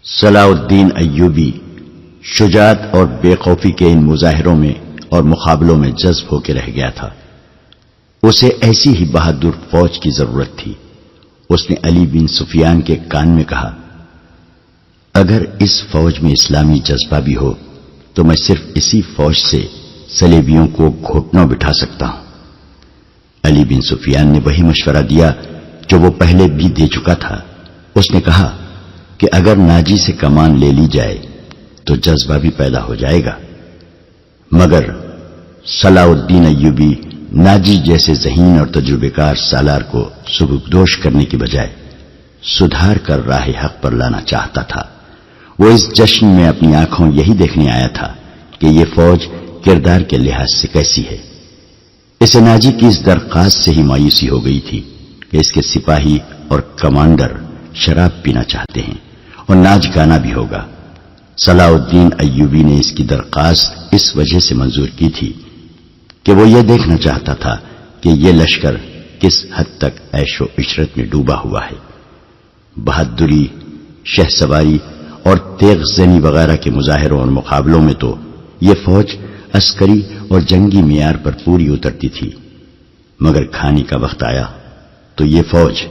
صلاح الدین ایوبی شجاعت اور بے خوفی کے ان مظاہروں میں اور مقابلوں میں جذب ہو کے رہ گیا تھا۔ اسے ایسی ہی بہادر فوج کی ضرورت تھی۔ اس نے علی بن سفیان کے کان میں کہا، اگر اس فوج میں اسلامی جذبہ بھی ہو تو میں صرف اسی فوج سے صلیبیوں کو گھٹنوں بٹھا سکتا ہوں۔ علی بن سفیان نے وہی مشورہ دیا جو وہ پہلے بھی دے چکا تھا۔ اس نے کہا کہ اگر ناجی سے کمان لے لی جائے تو جذبہ بھی پیدا ہو جائے گا، مگر صلاح الدین ایوبی ناجی جیسے ذہین اور تجربے کار سالار کو سبکدوش کرنے کی بجائے سدھار کر راہ حق پر لانا چاہتا تھا۔ وہ اس جشن میں اپنی آنکھوں یہی دیکھنے آیا تھا کہ یہ فوج کردار کے لحاظ سے کیسی ہے۔ اسے ناجی کی اس درخواست سے ہی مایوسی ہو گئی تھی کہ اس کے سپاہی اور کمانڈر شراب پینا چاہتے ہیں اور ناچ گانا بھی ہوگا۔ صلاح الدین ایوبی نے اس کی درخواست اس وجہ سے منظور کی تھی کہ وہ یہ دیکھنا چاہتا تھا کہ یہ لشکر کس حد تک عیش و عشرت میں ڈوبا ہوا ہے۔ بہادری، شہ سواری اور تیغ زنی وغیرہ کے مظاہروں اور مقابلوں میں تو یہ فوج عسکری اور جنگی معیار پر پوری اترتی تھی، مگر کھانے کا وقت آیا تو یہ فوج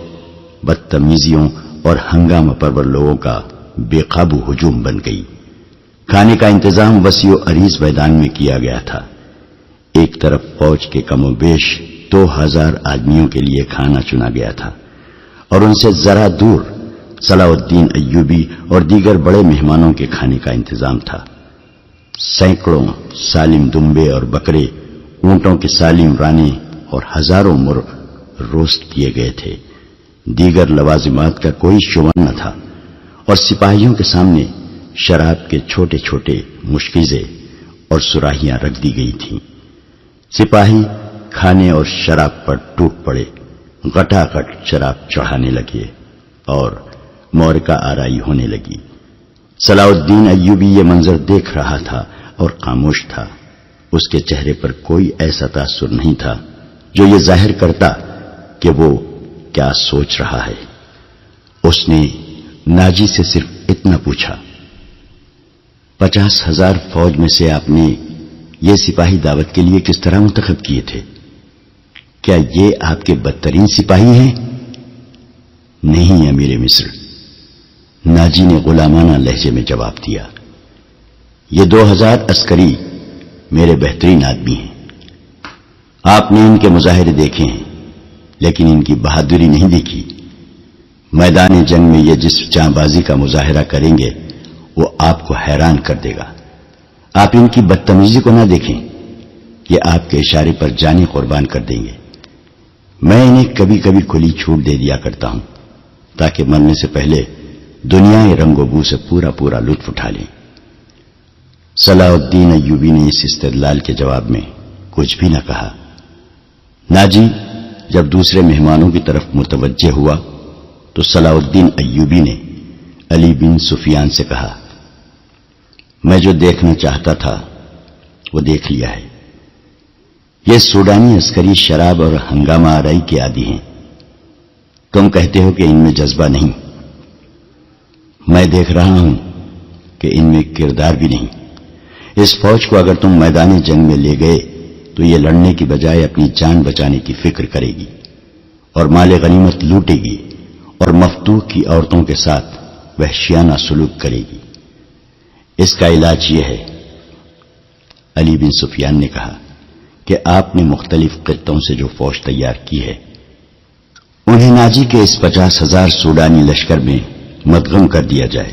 بدتمیزیوں اور ہنگامہ پرور لوگوں کا بے قابو ہجوم بن گئی۔ کھانے کا انتظام وسیع و عریض میدان میں کیا گیا تھا۔ ایک طرف فوج کے کم و بیش 2000 آدمیوں کے لیے کھانا چنا گیا تھا اور ان سے ذرا دور صلاح الدین ایوبی اور دیگر بڑے مہمانوں کے کھانے کا انتظام تھا۔ سینکڑوں سالم دمبے اور بکرے، اونٹوں کے سالم رانے اور ہزاروں مرغ روسٹ کیے گئے تھے۔ دیگر لوازمات کا کوئی شمار نہ تھا اور سپاہیوں کے سامنے شراب کے چھوٹے چھوٹے مشکیزیں اور سراہیاں رکھ دی گئی تھیں۔ سپاہی کھانے اور شراب پر ٹوٹ پڑے، گٹاگٹ شراب چڑھانے لگے اور مورکہ آرائی ہونے لگی۔ صلاح الدین ایوبی یہ منظر دیکھ رہا تھا اور خاموش تھا۔ اس کے چہرے پر کوئی ایسا تاثر نہیں تھا جو یہ ظاہر کرتا کہ وہ کیا سوچ رہا ہے۔ اس نے ناجی سے صرف اتنا پوچھا، 50,000 فوج میں سے آپ نے یہ سپاہی دعوت کے لیے کس طرح منتخب کیے تھے؟ کیا یہ آپ کے بدترین سپاہی ہیں؟ نہیں امیر مصر، ناجی نے غلامانہ لہجے میں جواب دیا، یہ 2000 عسکری میرے بہترین آدمی ہیں۔ آپ نے ان کے مظاہرے دیکھے ہیں لیکن ان کی بہادری نہیں دیکھی۔ میدان جنگ میں یہ جس جاں بازی کا مظاہرہ کریں گے وہ آپ کو حیران کر دے گا۔ آپ ان کی بدتمیزی کو نہ دیکھیں، یہ آپ کے اشارے پر جانیں قربان کر دیں گے۔ میں انہیں کبھی کبھی کھلی چھوٹ دے دیا کرتا ہوں تاکہ مرنے سے پہلے دنیا رنگ و بو سے پورا لطف اٹھا لیں۔ صلاح الدین ایوبی نے اس استدلال کے جواب میں کچھ بھی نہ کہا۔ ناجی جب دوسرے مہمانوں کی طرف متوجہ ہوا تو صلاح الدین ایوبی نے علی بن سفیان سے کہا، میں جو دیکھنا چاہتا تھا وہ دیکھ لیا ہے۔ یہ سوڈانی عسکری شراب اور ہنگامہ آرائی کے عادی ہیں۔ تم کہتے ہو کہ ان میں جذبہ نہیں، میں دیکھ رہا ہوں کہ ان میں کردار بھی نہیں۔ اس فوج کو اگر تم میدان جنگ میں لے گئے تو یہ لڑنے کی بجائے اپنی جان بچانے کی فکر کرے گی اور مال غنیمت لوٹے گی اور مفتوح کی عورتوں کے ساتھ وحشیانہ سلوک کرے گی۔ اس کا علاج یہ ہے، علی بن سفیان نے کہا، کہ آپ نے مختلف خطوں سے جو فوج تیار کی ہے انہیں ناجی کے اس 50,000 سوڈانی لشکر میں مدغم کر دیا جائے۔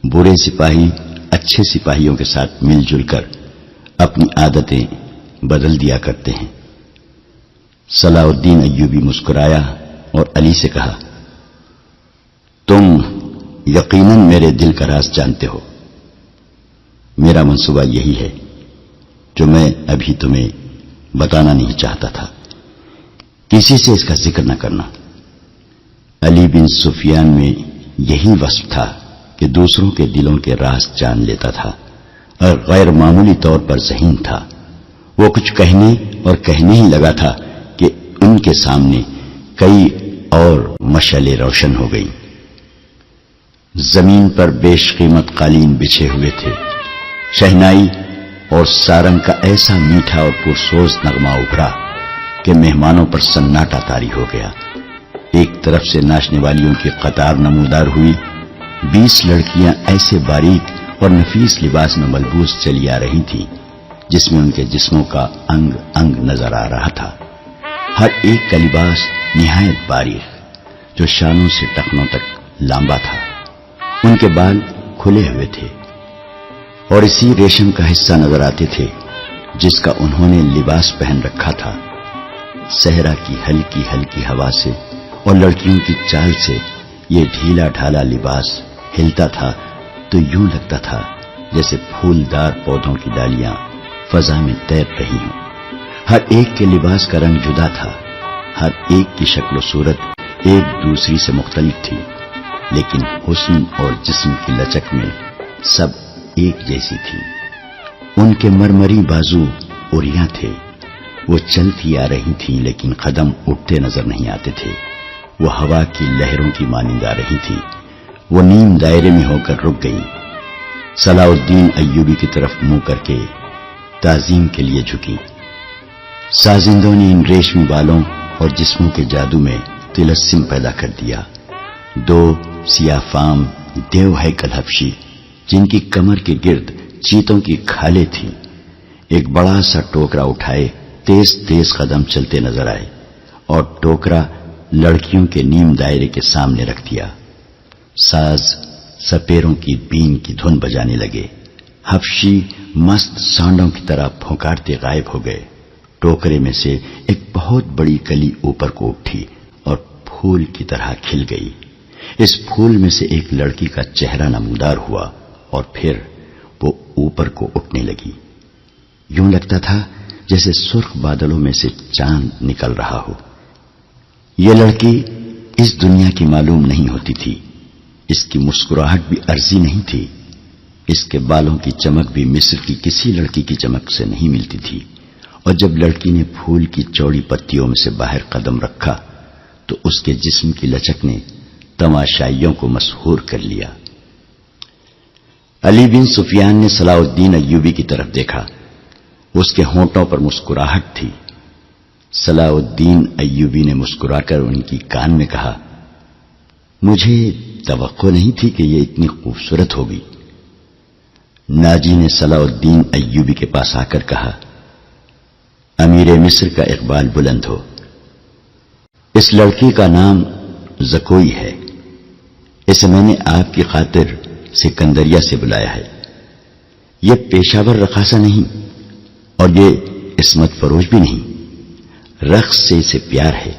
برے سپاہی اچھے سپاہیوں کے ساتھ مل جل کر اپنی عادتیں بدل دیا کرتے ہیں۔ صلاح الدین ایوبی مسکرایا اور علی سے کہا، تم یقیناً میرے دل کا راز جانتے ہو۔ میرا منصوبہ یہی ہے جو میں ابھی تمہیں بتانا نہیں چاہتا تھا، کسی سے اس کا ذکر نہ کرنا۔ علی بن سفیان میں یہی وصف تھا کہ دوسروں کے دلوں کے راز جان لیتا تھا اور غیر معمولی طور پر ذہین تھا۔ وہ کچھ کہنے اور کہنے ہی لگا تھا کہ ان کے سامنے کئی اور مشعلیں روشن ہو گئیں۔ زمین پر بیش قیمت قالین بچھے ہوئے تھے. شہنائی اور سارنگ کا ایسا میٹھا اور پرسوز نغمہ ابھرا کہ مہمانوں پر سناٹا طاری ہو گیا. ایک طرف سے ناچنے والیوں کی قطار نمودار ہوئی. 20 لڑکیاں ایسے باریک اور نفیس لباس میں ملبوس چلی آ رہی تھیں جس میں ان کے جسموں کا انگ انگ نظر آ رہا تھا. ہر ایک کا لباس نہایت باریک جو شانوں سے ٹخنوں تک لامبا تھا. ان کے بال کھلے ہوئے تھے اور اسی ریشم کا حصہ نظر آتے تھے جس کا انہوں نے لباس پہن رکھا تھا. صحرا کی ہلکی ہلکی ہوا سے اور لڑکیوں کی چال سے یہ ڈھیلا ڈھالا لباس ہلتا تھا تو یوں لگتا تھا جیسے پھولدار پودوں کی ڈالیاں فضا میں تیر رہی ہوں. ہر ایک کے لباس کا رنگ جدا تھا. ہر ایک کی شکل و صورت ایک دوسری سے مختلف تھی، لیکن حسن اور جسم کی لچک میں سب ایک جیسی تھی. ان کے مرمری بازو اوریاں تھے. وہ چلتی آ رہی تھیں لیکن قدم اٹھتے نظر نہیں آتے تھے. وہ ہوا کی لہروں کی مانند آ رہی تھی. وہ نیم دائرے میں ہو کر رک گئی. صلاح الدین ایوبی کی طرف منہ کر کے تعظیم کے لیے جھکی. سازندوں نے ان ریشمی بالوں اور جسموں کے جادو میں تلسم پیدا کر دیا. 2 سیاہ فام دیو ہیکل حبشی جن کی کمر کے گرد چیتوں کی کھالیں تھیں ایک بڑا سا ٹوکرا اٹھائے تیز تیز قدم چلتے نظر آئے اور ٹوکرا لڑکیوں کے نیم دائرے کے سامنے رکھ دیا. ساز سپیروں کی بین کی دھن بجانے لگے. حبشی مست سانڈوں کی طرح پھونکارتے غائب ہو گئے. ٹوکرے میں سے ایک بہت بڑی کلی اوپر کو اٹھی اور پھول کی طرح کھل گئی. اس پھول میں سے ایک لڑکی کا چہرہ نمودار ہوا اور پھر وہ اوپر کو اٹھنے لگی. یوں لگتا تھا جیسے سرخ بادلوں میں سے چاند نکل رہا ہو. یہ لڑکی اس دنیا کی معلوم نہیں ہوتی تھی. اس کی مسکراہٹ بھی عرضی نہیں تھی. اس کے بالوں کی چمک بھی مصر کی کسی لڑکی کی چمک سے نہیں ملتی تھی. اور جب لڑکی نے پھول کی چوڑی پتیوں میں سے باہر قدم رکھا تو اس کے جسم کی لچک نے تماشائیوں کو مسحور کر لیا. علی بن سفیان نے صلاح الدین ایوبی کی طرف دیکھا. اس کے ہونٹوں پر مسکراہٹ تھی. صلاح الدین ایوبی نے مسکرا کر ان کی کان میں کہا، مجھے توقع نہیں تھی کہ یہ اتنی خوبصورت ہوگی. ناجی نے صلاح الدین ایوبی کے پاس آ کر کہا، امیر مصر کا اقبال بلند ہو. اس لڑکی کا نام زکوئی ہے. اسے میں نے آپ کی خاطر سکندریہ سے بلایا ہے. یہ پیشاور رقاصہ نہیں اور یہ عصمت فروش بھی نہیں. رقص سے اسے پیار ہے.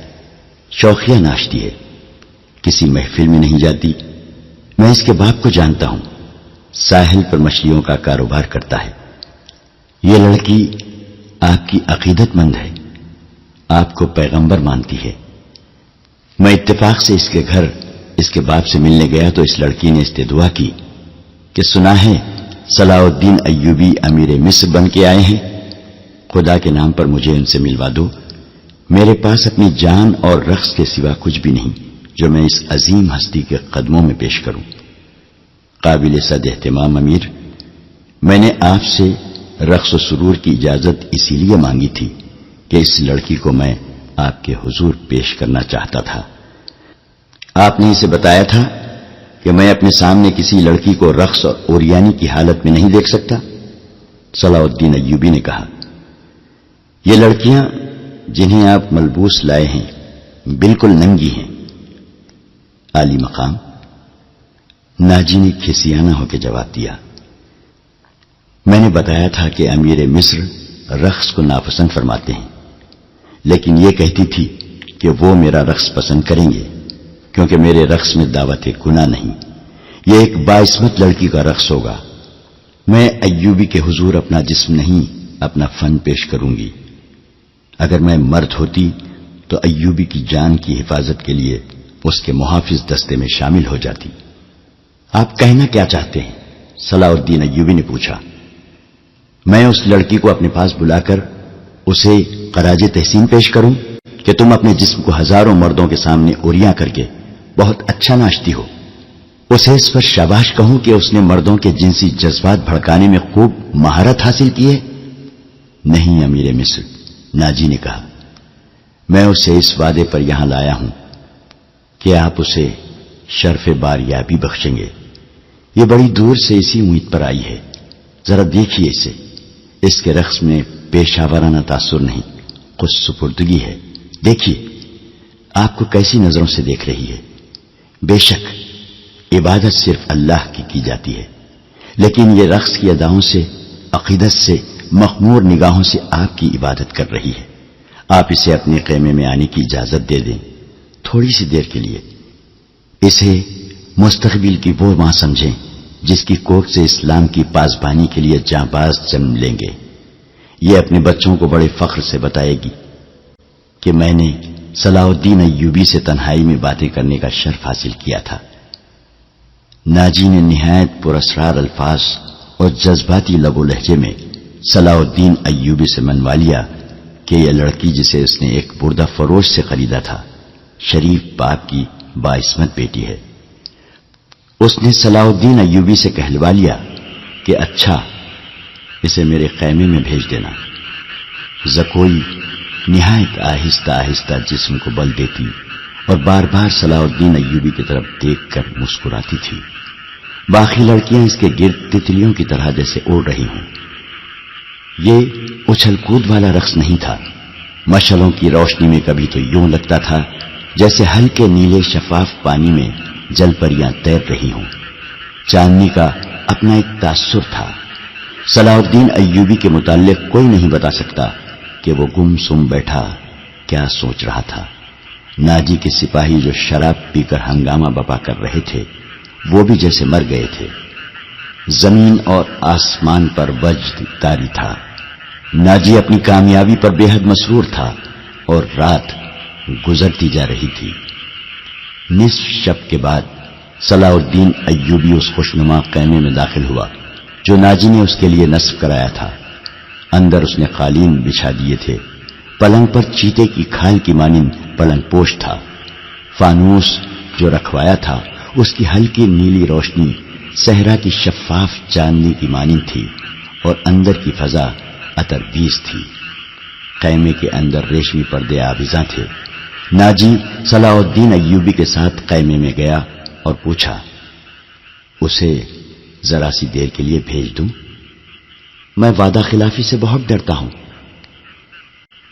شوخیہ ناچتی ہے. کسی محفل میں نہیں جاتی. میں اس کے باپ کو جانتا ہوں. ساحل پر مچھلیوں کا کاروبار کرتا ہے. یہ لڑکی آپ کی عقیدت مند ہے. آپ کو پیغمبر مانتی ہے. میں اتفاق سے اس کے گھر اس کے باپ سے ملنے گیا تو اس لڑکی نے استدعا کی کہ سنا ہے صلاح الدین ایوبی امیر مصر بن کے آئے ہیں. خدا کے نام پر مجھے ان سے ملوا دو. میرے پاس اپنی جان اور رقص کے سوا کچھ بھی نہیں جو میں اس عظیم ہستی کے قدموں میں پیش کروں. قابل صد اہتمام امیر، میں نے آپ سے رقص و سرور کی اجازت اسی لیے مانگی تھی کہ اس لڑکی کو میں آپ کے حضور پیش کرنا چاہتا تھا. آپ نے اسے بتایا تھا کہ میں اپنے سامنے کسی لڑکی کو رقص اور اوریانی کی حالت میں نہیں دیکھ سکتا. صلاح الدین ایوبی نے کہا، یہ لڑکیاں جنہیں آپ ملبوس لائے ہیں بالکل ننگی ہیں. عالی مقام. ناجی نے کھسیانہ ہو کے جواب دیا، میں نے بتایا تھا کہ امیر مصر رقص کو ناپسند فرماتے ہیں، لیکن یہ کہتی تھی کہ وہ میرا رقص پسند کریں گے کیونکہ میرے رقص میں دعوت گناہ نہیں. یہ ایک باعصمت لڑکی کا رقص ہوگا. میں ایوبی کے حضور اپنا جسم نہیں اپنا فن پیش کروں گی. اگر میں مرد ہوتی تو ایوبی کی جان کی حفاظت کے لیے اس کے محافظ دستے میں شامل ہو جاتی. آپ کہنا کیا چاہتے ہیں؟ صلاح الدین ایوبی نے پوچھا. میں اس لڑکی کو اپنے پاس بلا کر اسے خراج تحسین پیش کروں کہ تم اپنے جسم کو ہزاروں مردوں کے سامنے اوریاں کر کے بہت اچھا ناچتی ہو. اسے اس پر شاباش کہوں کہ اس نے مردوں کے جنسی جذبات بھڑکانے میں خوب مہارت حاصل کی ہے؟ نہیں امیر مصر، ناجی نے کہا، میں اسے اس وعدے پر یہاں لایا ہوں کہ آپ اسے شرف باریابی بخشیں گے۔ یہ بڑی دور سے اسی امید پر آئی ہے، ذرا دیکھیے اسے، اس کے رقص میں پیشہ ورانہ تاثر نہیں، خود سپردگی ہے۔ دیکھیے آپ کو کیسی نظروں سے دیکھ رہی ہے۔ بے شک عبادت صرف اللہ کی جاتی ہے، لیکن یہ رقص کی اداؤں سے، عقیدت سے، مخمور نگاہوں سے آپ کی عبادت کر رہی ہے۔ آپ اسے اپنے خیمے میں آنے کی اجازت دے دیں، تھوڑی سی دیر کے لیے۔ اسے مستقبل کی وہ ماں سمجھیں جس کی کوکھ سے اسلام کی پاسبانی کے لیے جانباز جنم لیں گے۔ یہ اپنے بچوں کو بڑے فخر سے بتائے گی کہ میں نے صلاح الدین ایوبی سے تنہائی میں باتیں کرنے کا شرف حاصل کیا تھا۔ ناجی نے نہایت پراسرار الفاظ اور جذباتی لب و لہجے میں صلاح الدین ایوبی سے منوا لیا کہ یہ لڑکی جسے اس نے ایک بردہ فروش سے خریدا تھا، شریف باپ کی باعصمت بیٹی ہے۔ اس نے صلاح الدین ایوبی سے کہلوا لیا کہ اچھا اسے میرے خیمے میں بھیج دینا۔ زکوئی نہایت آہستہ آہستہ جسم کو بل دیتی اور بار بار صلاح الدین ایوبی کی طرف دیکھ کر مسکراتی تھی۔ باقی لڑکیاں اس کے گرد تتلیوں کی طرح جیسے اڑ رہی ہوں۔ یہ اچھل کود والا رقص نہیں تھا، مشعلوں کی روشنی میں کبھی تو یوں لگتا تھا جیسے ہلکے نیلے شفاف پانی میں جل پریاں تیر رہی ہوں۔ چاندنی کا اپنا ایک تاثر تھا۔ صلاح الدین ایوبی کے متعلق کوئی نہیں بتا سکتا کہ وہ گم سم بیٹھا کیا سوچ رہا تھا۔ ناجی کے سپاہی جو شراب پی کر ہنگامہ بپا کر رہے تھے وہ بھی جیسے مر گئے تھے۔ زمین اور آسمان پر وجد طاری تھا۔ ناجی اپنی کامیابی پر بے حد مسرور تھا اور رات گزرتی جا رہی تھی۔ نصف شب کے بعد صلاح الدین ایوبی اس خوشنما خیمے میں داخل ہوا جو ناجی نے اس کے لیے نصب کرایا تھا۔ اندر اس نے قالین بچھا دیے تھے۔ پلنگ پر چیتے کی کھال کی مانند پلنگ پوش تھا۔ فانوس جو رکھوایا تھا اس کی ہلکی نیلی روشنی صحرا کی شفاف چاندنی کی مانند تھی اور اندر کی فضا عطر بیز تھی۔ خیمے کے اندر ریشمی پردے آویزاں تھے۔ ناجی صلاح الدین ایوبی کے ساتھ خیمے میں گیا اور پوچھا، اسے ذرا سی دیر کے لیے بھیج دوں؟ میں وعدہ خلافی سے بہت ڈرتا ہوں۔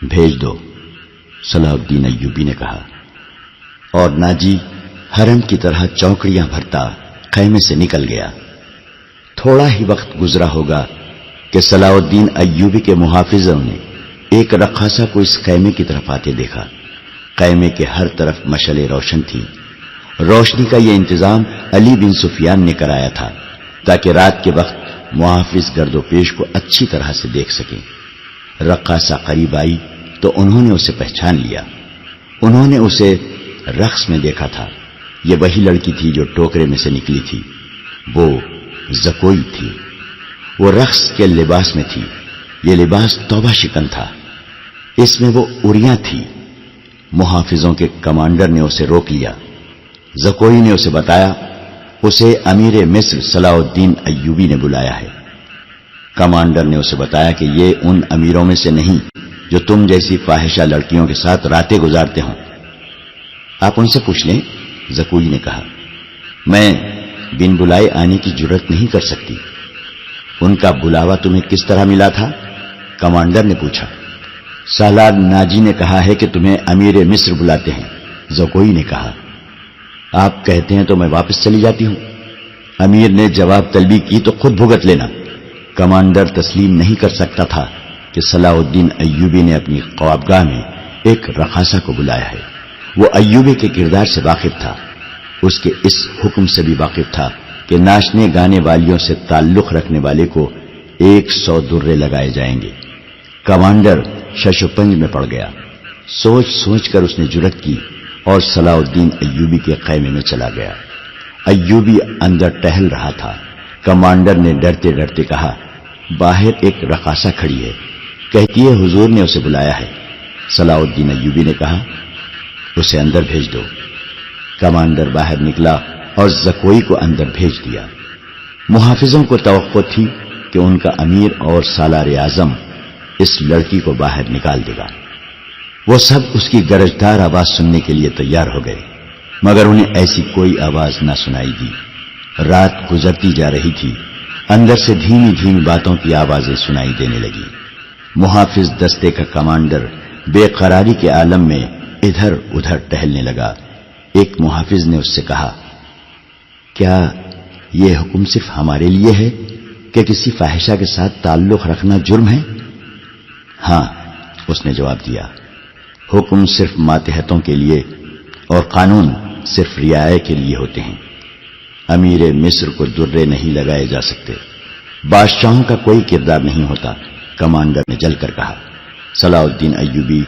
بھیج دو، صلاح الدین ایوبی نے کہا، اور ناجی حرم کی طرح چوکڑیاں بھرتا خیمے سے نکل گیا۔ تھوڑا ہی وقت گزرا ہوگا کہ صلاح الدین ایوبی کے محافظوں نے ایک رقاصہ کو اس خیمے کی طرف آتے دیکھا۔ خیمے کے ہر طرف مشعلیں روشن تھیں۔ روشنی کا یہ انتظام علی بن سفیان نے کرایا تھا تاکہ رات کے وقت محافظ گرد و پیش کو اچھی طرح سے دیکھ سکیں۔ رقاصہ قریب آئی تو انہوں نے اسے پہچان لیا۔ انہوں نے اسے رقص میں دیکھا تھا۔ یہ وہی لڑکی تھی جو ٹوکرے میں سے نکلی تھی۔ وہ زکوئی تھی۔ وہ رقص کے لباس میں تھی۔ یہ لباس توبہ شکن تھا۔ اس میں وہ اریاں تھی۔ محافظوں کے کمانڈر نے اسے روک لیا۔ زکوئی نے اسے بتایا اسے امیر مصر صلاح الدین ایوبی نے بلایا ہے۔ کمانڈر نے اسے بتایا کہ یہ ان امیروں میں سے نہیں جو تم جیسی فاحشہ لڑکیوں کے ساتھ راتیں گزارتے ہوں۔ آپ ان سے پوچھ لیں، زکوئی نے کہا۔ میں بن بلائے آنے کی جرت نہیں کر سکتی۔ ان کا بلاوا تمہیں کس طرح ملا تھا؟ کمانڈر نے پوچھا۔ سالار ناجی نے کہا ہے کہ تمہیں امیر مصر بلاتے ہیں، زکوئی نے کہا۔ آپ کہتے ہیں تو میں واپس چلی جاتی ہوں۔ امیر نے جواب طلبی کی تو خود بھگت لینا۔ کمانڈر تسلیم نہیں کر سکتا تھا کہ صلاح الدین ایوبی نے اپنی خوابگاہ میں ایک رقاصہ کو بلایا ہے۔ وہ ایوبی کے کردار سے واقف تھا۔ اس کے اس حکم سے بھی واقف تھا کہ ناچنے گانے والیوں سے تعلق رکھنے والے کو 100 درے لگائے جائیں گے۔ کمانڈر شش و پنج میں پڑ گیا۔ سوچ سوچ کر اس نے جرت کی اور صلاح الدین ایوبی کے خیمے میں چلا گیا۔ ایوبی اندر ٹہل رہا تھا۔ کمانڈر نے ڈرتے ڈرتے کہا، باہر ایک رقاصہ کھڑی ہے، کہتی ہے حضور نے اسے بلایا ہے۔ صلاح الدین ایوبی نے کہا، اسے اندر بھیج دو۔ کمانڈر باہر نکلا اور زکوئی کو اندر بھیج دیا۔ محافظوں کو توقع تھی کہ ان کا امیر اور سالار اعظم اس لڑکی کو باہر نکال دے گا۔ وہ سب اس کی گرجدار آواز سننے کے لیے تیار ہو گئے، مگر انہیں ایسی کوئی آواز نہ سنائی دی۔ رات گزرتی جا رہی تھی، اندر سے دھیمی دھیمی باتوں کی آوازیں سنائی دینے لگی۔ محافظ دستے کا کمانڈر بے قراری کے عالم میں ادھر ادھر ٹہلنے لگا۔ ایک محافظ نے اس سے کہا، کیا یہ حکم صرف ہمارے لیے ہے کہ کسی فاحشہ کے ساتھ تعلق رکھنا جرم ہے؟ ہاں، اس نے جواب دیا، حکم صرف ماتحتوں کے لیے اور قانون صرف رعایا کے لیے ہوتے ہیں۔ امیر مصر کو درے نہیں لگائے جا سکتے، بادشاہوں کا کوئی کردار نہیں ہوتا۔ کمانڈر نے جل کر کہا، صلاح الدین ایوبی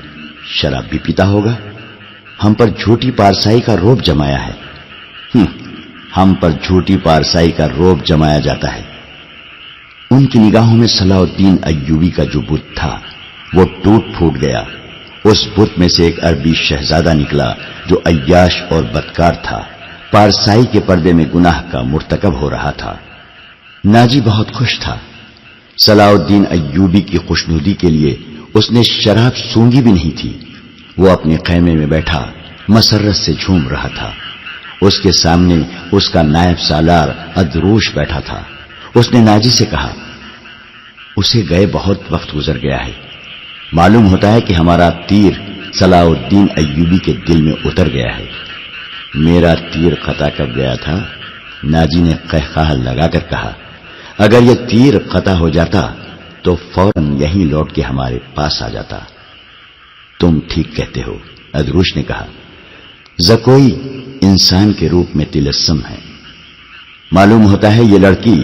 شراب بھی پیتا ہوگا؟ ہم پر جھوٹی پارسائی کا رعب جمایا ہے۔ ہم پر جھوٹی پارسائی کا رعب جمایا جاتا ہے۔ ان کی نگاہوں میں صلاح الدین ایوبی کا جو بت تھا وہ ٹوٹ پھوٹ گیا۔ اس بت میں سے ایک عربی شہزادہ نکلا جو عیاش اور بدکار تھا، پارسائی کے پردے میں گناہ کا مرتکب ہو رہا تھا۔ ناجی بہت خوش تھا۔ صلاح الدین ایوبی کی خوشنودی کے لیے اس نے شراب سونگی بھی نہیں تھی۔ وہ اپنے خیمے میں بیٹھا مسرت سے جھوم رہا تھا۔ اس کے سامنے اس کا نائب سالار ادروش بیٹھا تھا۔ اس نے ناجی سے کہا، اسے گئے بہت وقت گزر گیا ہے، معلوم ہوتا ہے کہ ہمارا تیر صلاح الدین ایوبی کے دل میں اتر گیا ہے۔ میرا تیر قطع کب گیا تھا؟ ناجی نے قہقہہ لگا کر کہا، اگر یہ تیر قطع ہو جاتا تو فوراً یہیں لوٹ کے ہمارے پاس آ جاتا۔ تم ٹھیک کہتے ہو، ادروش نے کہا۔ زکوئی انسان کے روپ میں تلسم ہے، معلوم ہوتا ہے یہ لڑکی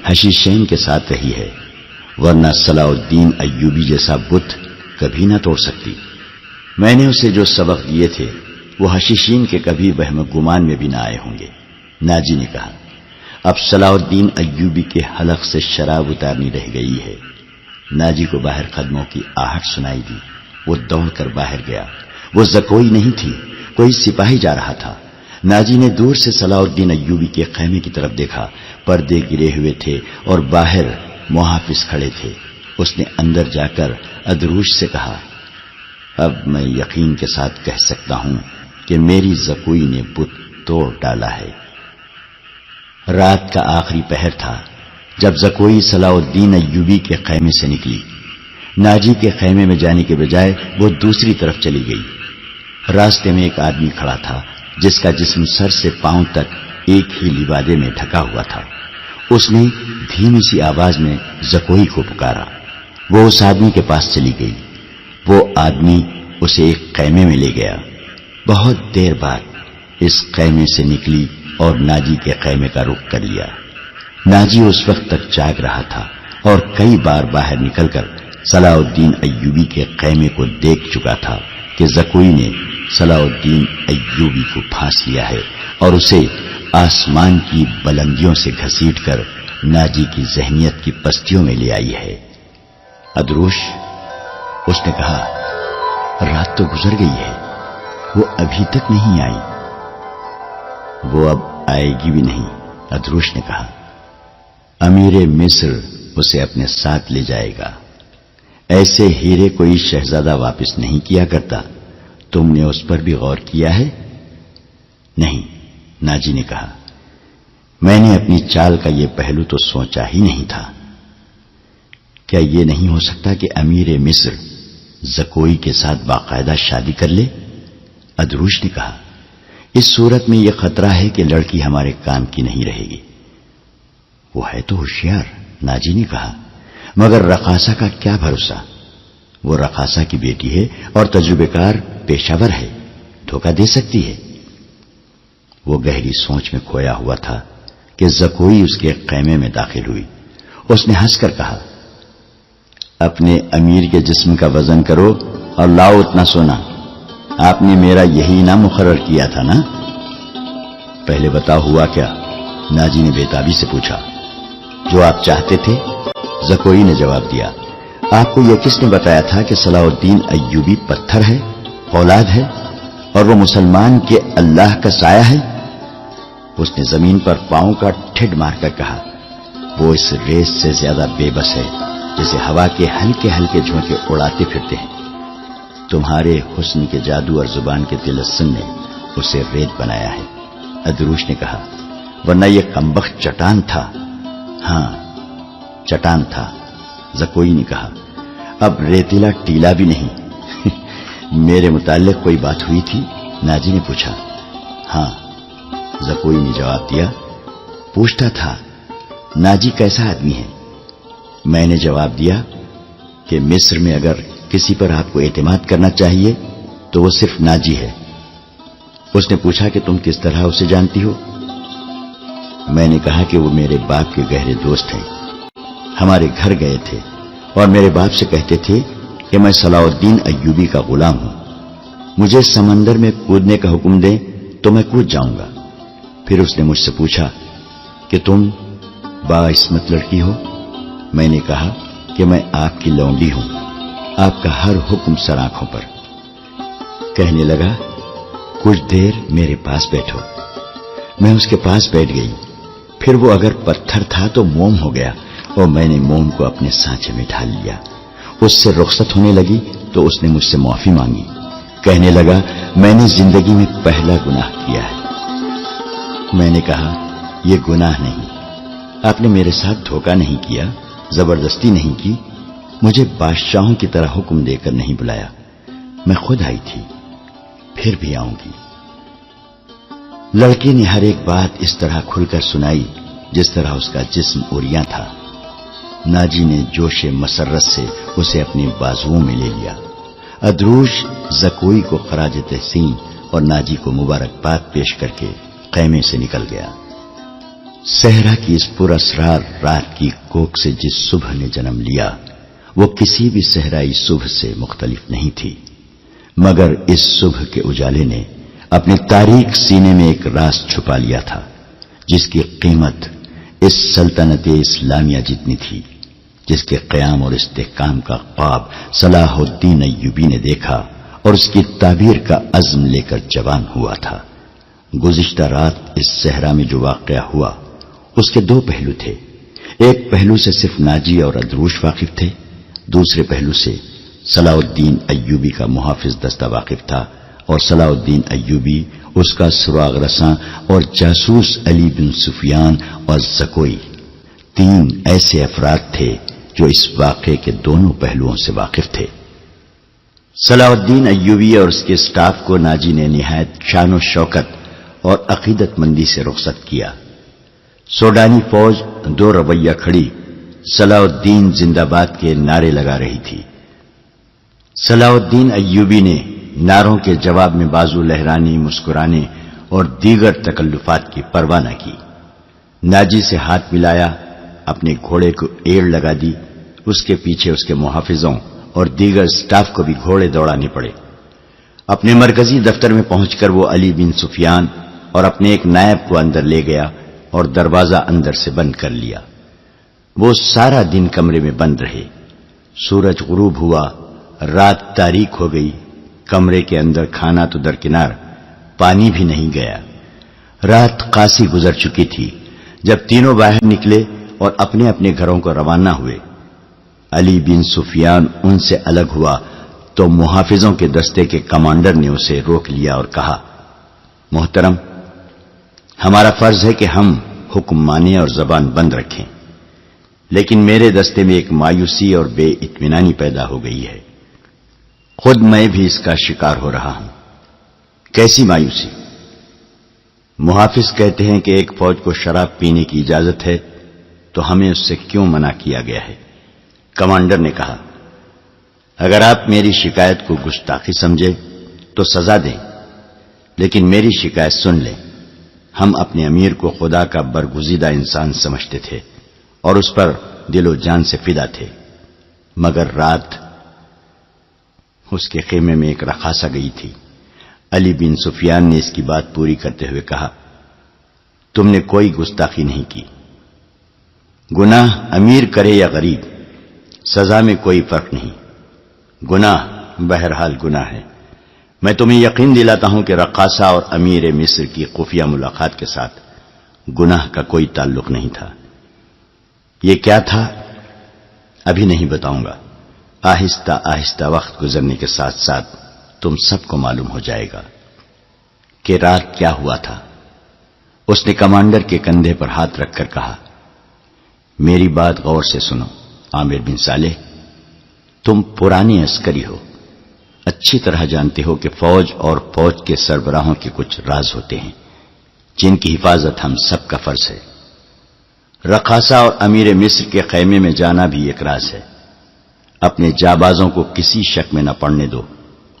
حشیشین کے ساتھ رہی ہے، ورنہ صلاح الدین ایوبی جیسا بت کبھی نہ توڑ سکتی۔ میں نے اسے جو سبق دیے تھے وہ حشیشین کے کبھی وہم گمان میں بھی نہ آئے ہوں گے۔ ناجی نے کہا، اب صلاح الدین ایوبی کے حلق سے شراب اتارنی رہ گئی ہے۔ ناجی کو باہر قدموں کی آہٹ سنائی دی۔ وہ دوڑ کر باہر گیا۔ وہ زکوئی نہیں تھی، کوئی سپاہی جا رہا تھا۔ ناجی نے دور سے صلاح الدین ایوبی کے خیمے کی طرف دیکھا، پردے گرے ہوئے تھے اور باہر محافظ کھڑے تھے۔ اس نے اندر جا کر ادروش سے کہا، اب میں یقین کے ساتھ کہہ سکتا ہوں کہ میری زکوئی نے بت توڑ ڈالا ہے۔ رات کا آخری پہر تھا جب زکوئی صلاح الدین ایوبی کے خیمے سے نکلی۔ ناجی کے خیمے میں جانے کے بجائے وہ دوسری طرف چلی گئی۔ راستے میں ایک آدمی کھڑا تھا جس کا جسم سر سے پاؤں تک ایک ہی لبادے میں ڈھکا ہوا تھا۔ اس نے دھیمی سی آواز میں زکوئی کو پکارا۔ وہ اس آدمی کے پاس چلی گئی۔ وہ آدمی اسے ایک خیمے میں لے گیا۔ بہت دیر بعد اس خیمے سے نکلی اور ناجی کے خیمے کا رخ کر لیا۔ ناجی اس وقت تک جاگ رہا تھا اور کئی بار باہر نکل کر صلاح الدین ایوبی کے خیمے کو دیکھ چکا تھا کہ زکوئی نے صلاح الدین ایوبی کو پھانس لیا ہے اور اسے آسمان کی بلندیوں سے گھسیٹ کر ناجی کی ذہنیت کی پستیوں میں لے آئی ہے۔ ادروش، اس نے کہا، رات تو گزر گئی ہے، وہ ابھی تک نہیں آئی۔ وہ اب آئے گی بھی نہیں، ادروش نے کہا۔ امیر مصر اسے اپنے ساتھ لے جائے گا۔ ایسے ہیرے کوئی شہزادہ واپس نہیں کیا کرتا۔ تم نے اس پر بھی غور کیا ہے؟ نہیں، ناجی نے کہا، میں نے اپنی چال کا یہ پہلو تو سوچا ہی نہیں تھا۔ کیا یہ نہیں ہو سکتا کہ امیر مصر زکوئی کے ساتھ باقاعدہ شادی کر لے؟ ادروش نے کہا، اس صورت میں یہ خطرہ ہے کہ لڑکی ہمارے کام کی نہیں رہے گی۔ وہ ہے تو ہوشیار، ناجی نے کہا، مگر رقاصہ کا کیا بھروسہ؟ وہ رقاصہ کی بیٹی ہے اور تجربے کار پیشہ ور ہے، دھوکہ دے سکتی ہے۔ وہ گہری سوچ میں کھویا ہوا تھا کہ زکوئی اس کے خیمے میں داخل ہوئی۔ اس نے ہنس کر کہا، اپنے امیر کے جسم کا وزن کرو اور لاؤ اتنا سونا۔ آپ نے میرا یہی انعام مقرر کیا تھا نا؟ پہلے بتاؤ ہوا کیا؟ ناجی نے بےتابی سے پوچھا۔ جو آپ چاہتے تھے، زکوئی نے جواب دیا۔ آپ کو یہ کس نے بتایا تھا کہ صلاح الدین ایوبی پتھر ہے، اولاد ہے اور وہ مسلمان کے اللہ کا سایہ ہے؟ اس نے زمین پر پاؤں کا ٹھڈ مار کر کہا، وہ اس ریس سے زیادہ بے بس ہے جسے ہوا کے ہلکے ہلکے جھونکے اڑاتے پھرتے ہیں۔ تمہارے حسن کے جادو اور زبان کے تلسم نے اسے ریت بنایا ہے۔ ادروش نے کہا، ورنہ یہ کمبخت چٹان تھا۔ ہاں چٹان تھا، زکوئی نے کہا، اب ریتیلا ٹیلا بھی نہیں۔ میرے متعلق کوئی بات ہوئی تھی؟ ناجی نے پوچھا۔ ہاں، زکوئی نے جواب دیا، پوچھتا تھا ناجی کیسا آدمی ہے؟ میں نے جواب دیا کہ مصر میں اگر کسی پر آپ کو اعتماد کرنا چاہیے تو وہ صرف ناجی ہے۔ اس نے پوچھا کہ تم کس طرح اسے جانتی ہو؟ میں نے کہا کہ وہ میرے باپ کے گہرے دوست ہیں، ہمارے گھر گئے تھے اور میرے باپ سے کہتے تھے کہ میں صلاح الدین ایوبی کا غلام ہوں، مجھے سمندر میں کودنے کا حکم دیں تو میں کود جاؤں گا۔ پھر اس نے مجھ سے پوچھا کہ تم باعصمت لڑکی ہو؟ میں نے کہا کہ میں آپ کی لونڈی ہوں، آپ کا ہر حکم سر آنکھوں پر۔ کہنے لگا، کچھ دیر میرے پاس بیٹھو۔ میں اس کے پاس بیٹھ گئی، پھر وہ اگر پتھر تھا تو موم ہو گیا اور میں نے موم کو اپنے سانچے میں ڈھال لیا۔ اس سے رخصت ہونے لگی تو اس نے مجھ سے معافی مانگی۔ کہنے لگا، میں نے زندگی میں پہلا گناہ کیا ہے۔ میں نے کہا، یہ گناہ نہیں، آپ نے میرے ساتھ دھوکہ نہیں کیا، زبردستی نہیں کی، مجھے بادشاہوں کی طرح حکم دے کر نہیں بلایا، میں خود آئی تھی، پھر بھی آؤں گی۔ لڑکی نے ہر ایک بات اس طرح کھل کر سنائی جس طرح اس کا جسم عریاں تھا۔ ناجی نے جوش مسرت سے اسے اپنے بازوؤں میں لے لیا۔ ادروش زکوئی کو خراج تحسین اور ناجی کو مبارکباد پیش کر کے خیمے سے نکل گیا۔ صحرا کی اس پر اسرار رات کی کوک سے جس صبح نے جنم لیا وہ کسی بھی صحرائی صبح سے مختلف نہیں تھی، مگر اس صبح کے اجالے نے اپنے تاریک سینے میں ایک راز چھپا لیا تھا جس کی قیمت اس سلطنت اسلامیہ جتنی تھی، جس کے قیام اور استحکام کا خواب صلاح الدین ایوبی نے دیکھا اور اس کی تعبیر کا عزم لے کر جوان ہوا تھا۔ گزشتہ رات اس صحرا میں جو واقعہ ہوا اس کے دو پہلو تھے۔ ایک پہلو سے صرف ناجی اور ادروش واقف تھے، دوسرے پہلو سے صلاح الدین ایوبی کا محافظ دستہ واقف تھا، اور صلاح الدین ایوبی، اس کا سراغ رساں اور جاسوس علی بن سفیان اور زکوئی، تین ایسے افراد تھے جو اس واقعے کے دونوں پہلوؤں سے واقف تھے۔ صلاح الدین ایوبی اور اس کے سٹاف کو ناجی نے نہایت شان و شوکت اور عقیدت مندی سے رخصت کیا۔ سوڈانی فوج دو رویہ کھڑی صلاح الدین زندہ باد کے نعرے لگا رہی تھی۔ صلاح الدین ایوبی نے نعروں کے جواب میں بازو لہرانے، مسکرانے اور دیگر تکلفات کی پرواہ نہ کی۔ ناجی سے ہاتھ ملایا، اپنے گھوڑے کو ایڑ لگا دی، اس کے پیچھے اس کے محافظوں اور دیگر سٹاف کو بھی گھوڑے دوڑانے پڑے۔ اپنے مرکزی دفتر میں پہنچ کر وہ علی بن سفیان اور اپنے ایک نائب کو اندر لے گیا اور دروازہ اندر سے بند کر لیا۔ وہ سارا دن کمرے میں بند رہے۔ سورج غروب ہوا، رات تاریک ہو گئی، کمرے کے اندر کھانا تو درکنار، پانی بھی نہیں گیا۔ رات قاسی گزر چکی تھی جب تینوں باہر نکلے اور اپنے اپنے گھروں کو روانہ ہوئے۔ علی بن سفیان ان سے الگ ہوا تو محافظوں کے دستے کے کمانڈر نے اسے روک لیا اور کہا، محترم، ہمارا فرض ہے کہ ہم حکم مانیں اور زبان بند رکھیں، لیکن میرے دستے میں ایک مایوسی اور بے اطمینانی پیدا ہو گئی ہے، خود میں بھی اس کا شکار ہو رہا ہوں۔ کیسی مایوسی؟ محافظ کہتے ہیں کہ ایک فوج کو شراب پینے کی اجازت ہے تو ہمیں اس سے کیوں منع کیا گیا ہے؟ کمانڈر نے کہا، اگر آپ میری شکایت کو گستاخی سمجھے تو سزا دیں، لیکن میری شکایت سن لیں۔ ہم اپنے امیر کو خدا کا برگزیدہ انسان سمجھتے تھے اور اس پر دل و جان سے فدا تھے، مگر رات اس کے خیمے میں ایک رقاصہ گئی تھی۔ علی بن سفیان نے اس کی بات پوری کرتے ہوئے کہا، تم نے کوئی گستاخی نہیں کی، گناہ امیر کرے یا غریب، سزا میں کوئی فرق نہیں، گناہ بہرحال گناہ ہے۔ میں تمہیں یقین دلاتا ہوں کہ رقاصہ اور امیر مصر کی خفیہ ملاقات کے ساتھ گناہ کا کوئی تعلق نہیں تھا۔ یہ کیا تھا ابھی نہیں بتاؤں گا، آہستہ آہستہ وقت گزرنے کے ساتھ ساتھ تم سب کو معلوم ہو جائے گا کہ رات کیا ہوا تھا۔ اس نے کمانڈر کے کندھے پر ہاتھ رکھ کر کہا، میری بات غور سے سنو عامر بن صالح، تم پرانے عسکری ہو، اچھی طرح جانتے ہو کہ فوج اور فوج کے سربراہوں کے کچھ راز ہوتے ہیں جن کی حفاظت ہم سب کا فرض ہے۔ رقاصہ اور امیر مصر کے خیمے میں جانا بھی ایک راز ہے۔ اپنے جابازوں کو کسی شک میں نہ پڑنے دو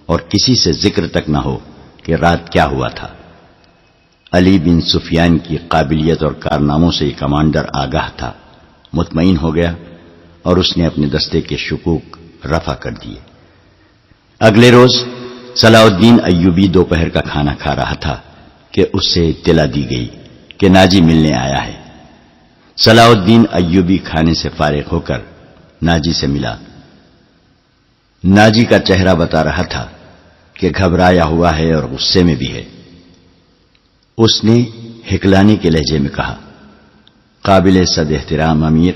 اور کسی سے ذکر تک نہ ہو کہ رات کیا ہوا تھا۔ علی بن سفیان کی قابلیت اور کارناموں سے یہ کمانڈر آگاہ تھا، مطمئن ہو گیا اور اس نے اپنے دستے کے شکوک رفع کر دیے۔ اگلے روز صلاح الدین ایوبی دوپہر کا کھانا کھا رہا تھا کہ اس سے اطلاع دی گئی کہ ناجی ملنے آیا ہے۔ صلاح الدین ایوبی کھانے سے فارغ ہو کر ناجی سے ملا۔ ناجی کا چہرہ بتا رہا تھا کہ گھبرایا ہوا ہے اور غصے میں بھی ہے۔ اس نے ہکلانے کے لہجے میں کہا، قابل صد احترام امیر،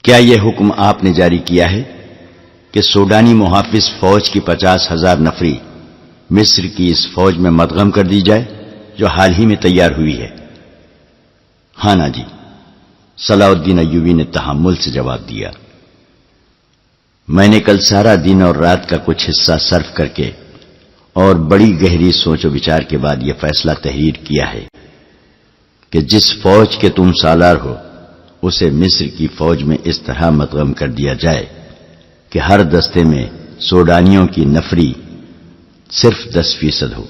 کیا یہ حکم آپ نے جاری کیا ہے کہ سوڈانی محافظ فوج کی 50,000 نفری مصر کی اس فوج میں مدغم کر دی جائے جو حال ہی میں تیار ہوئی ہے؟ ہاں ناجی، صلاح الدین ایوبی نے تحمل سے جواب دیا۔ میں نے کل سارا دن اور رات کا کچھ حصہ صرف کر کے اور بڑی گہری سوچ و بچار کے بعد یہ فیصلہ تحریر کیا ہے کہ جس فوج کے تم سالار ہو اسے مصر کی فوج میں اس طرح مدغم کر دیا جائے کہ ہر دستے میں سوڈانیوں کی نفری صرف 10% ہو،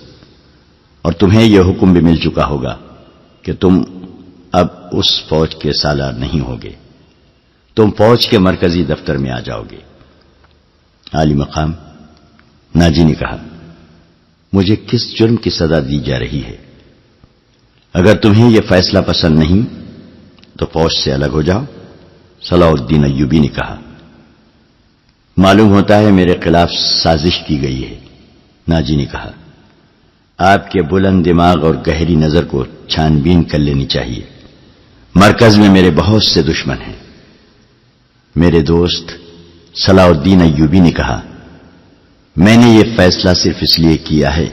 اور تمہیں یہ حکم بھی مل چکا ہوگا کہ تم اب اس فوج کے سالار نہیں ہوگے، تم فوج کے مرکزی دفتر میں آ جاؤ گے۔ عالی مقام ناجی نے کہا، مجھے کس جرم کی سزا دی جا رہی ہے؟ اگر تمہیں یہ فیصلہ پسند نہیں تو فوج سے الگ ہو جاؤ۔ صلاح الدین ایوبی نے کہا، معلوم ہوتا ہے میرے خلاف سازش کی گئی ہے۔ ناجی نے کہا، آپ کے بلند دماغ اور گہری نظر کو چھان بین کر لینی چاہیے۔ مرکز میں میرے بہت سے دشمن ہیں۔ میرے دوست صلاح الدین ایوبی نے کہا، میں نے یہ فیصلہ صرف اس لیے کیا ہے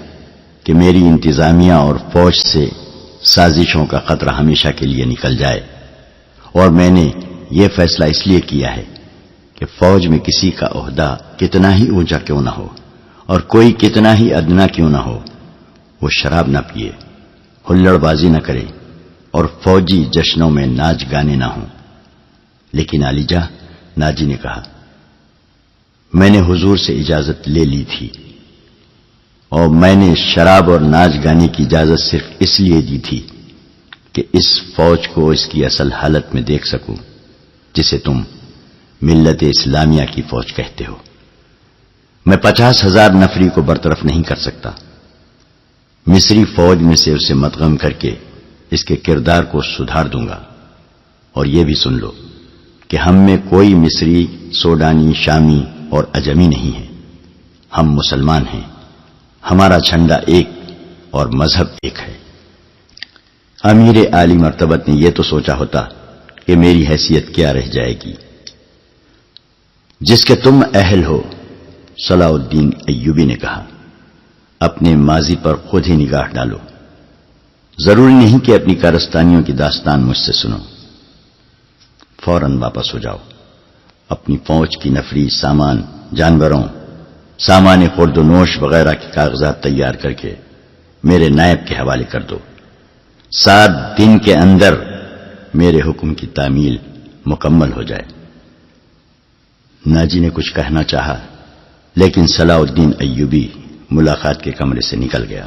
کہ میری انتظامیہ اور فوج سے سازشوں کا خطرہ ہمیشہ کے لیے نکل جائے، اور میں نے یہ فیصلہ اس لیے کیا ہے کہ فوج میں کسی کا عہدہ کتنا ہی اونچا کیوں نہ ہو اور کوئی کتنا ہی ادنا کیوں نہ ہو، وہ شراب نہ پیے، ہلڑ بازی نہ کرے اور فوجی جشنوں میں ناچ گانے نہ ہوں۔ لیکن علی جاں، ناجی نے کہا، میں نے حضور سے اجازت لے لی تھی، اور میں نے شراب اور ناچ گانے کی اجازت صرف اس لیے دی تھی کہ اس فوج کو اس کی اصل حالت میں دیکھ سکوں جسے تم ملت اسلامیہ کی فوج کہتے ہو۔ میں 50,000 نفری کو برطرف نہیں کر سکتا۔ مصری فوج میں سے اسے مدغم کر کے اس کے کردار کو سدھار دوں گا۔ اور یہ بھی سن لو کہ ہم میں کوئی مصری، سوڈانی، شامی اور اجمی نہیں ہے، ہم مسلمان ہیں، ہمارا جھنڈا ایک اور مذہب ایک ہے۔ امیر عالی مرتبت نے یہ تو سوچا ہوتا کہ میری حیثیت کیا رہ جائے گی۔ جس کے تم اہل ہو، صلاح الدین ایوبی نے کہا، اپنے ماضی پر خود ہی نگاہ ڈالو، ضروری نہیں کہ اپنی کارستانیوں کی داستان مجھ سے سنو، فوراً واپس ہو جاؤ، اپنی فوج کی نفری، سامان، جانوروں، سامان خورد و نوش وغیرہ کے کاغذات تیار کر کے میرے نائب کے حوالے کر دو۔ 7 دن کے اندر میرے حکم کی تعمیل مکمل ہو جائے۔ ناجی نے کچھ کہنا چاہا لیکن صلاح الدین ایوبی ملاقات کے کمرے سے نکل گیا۔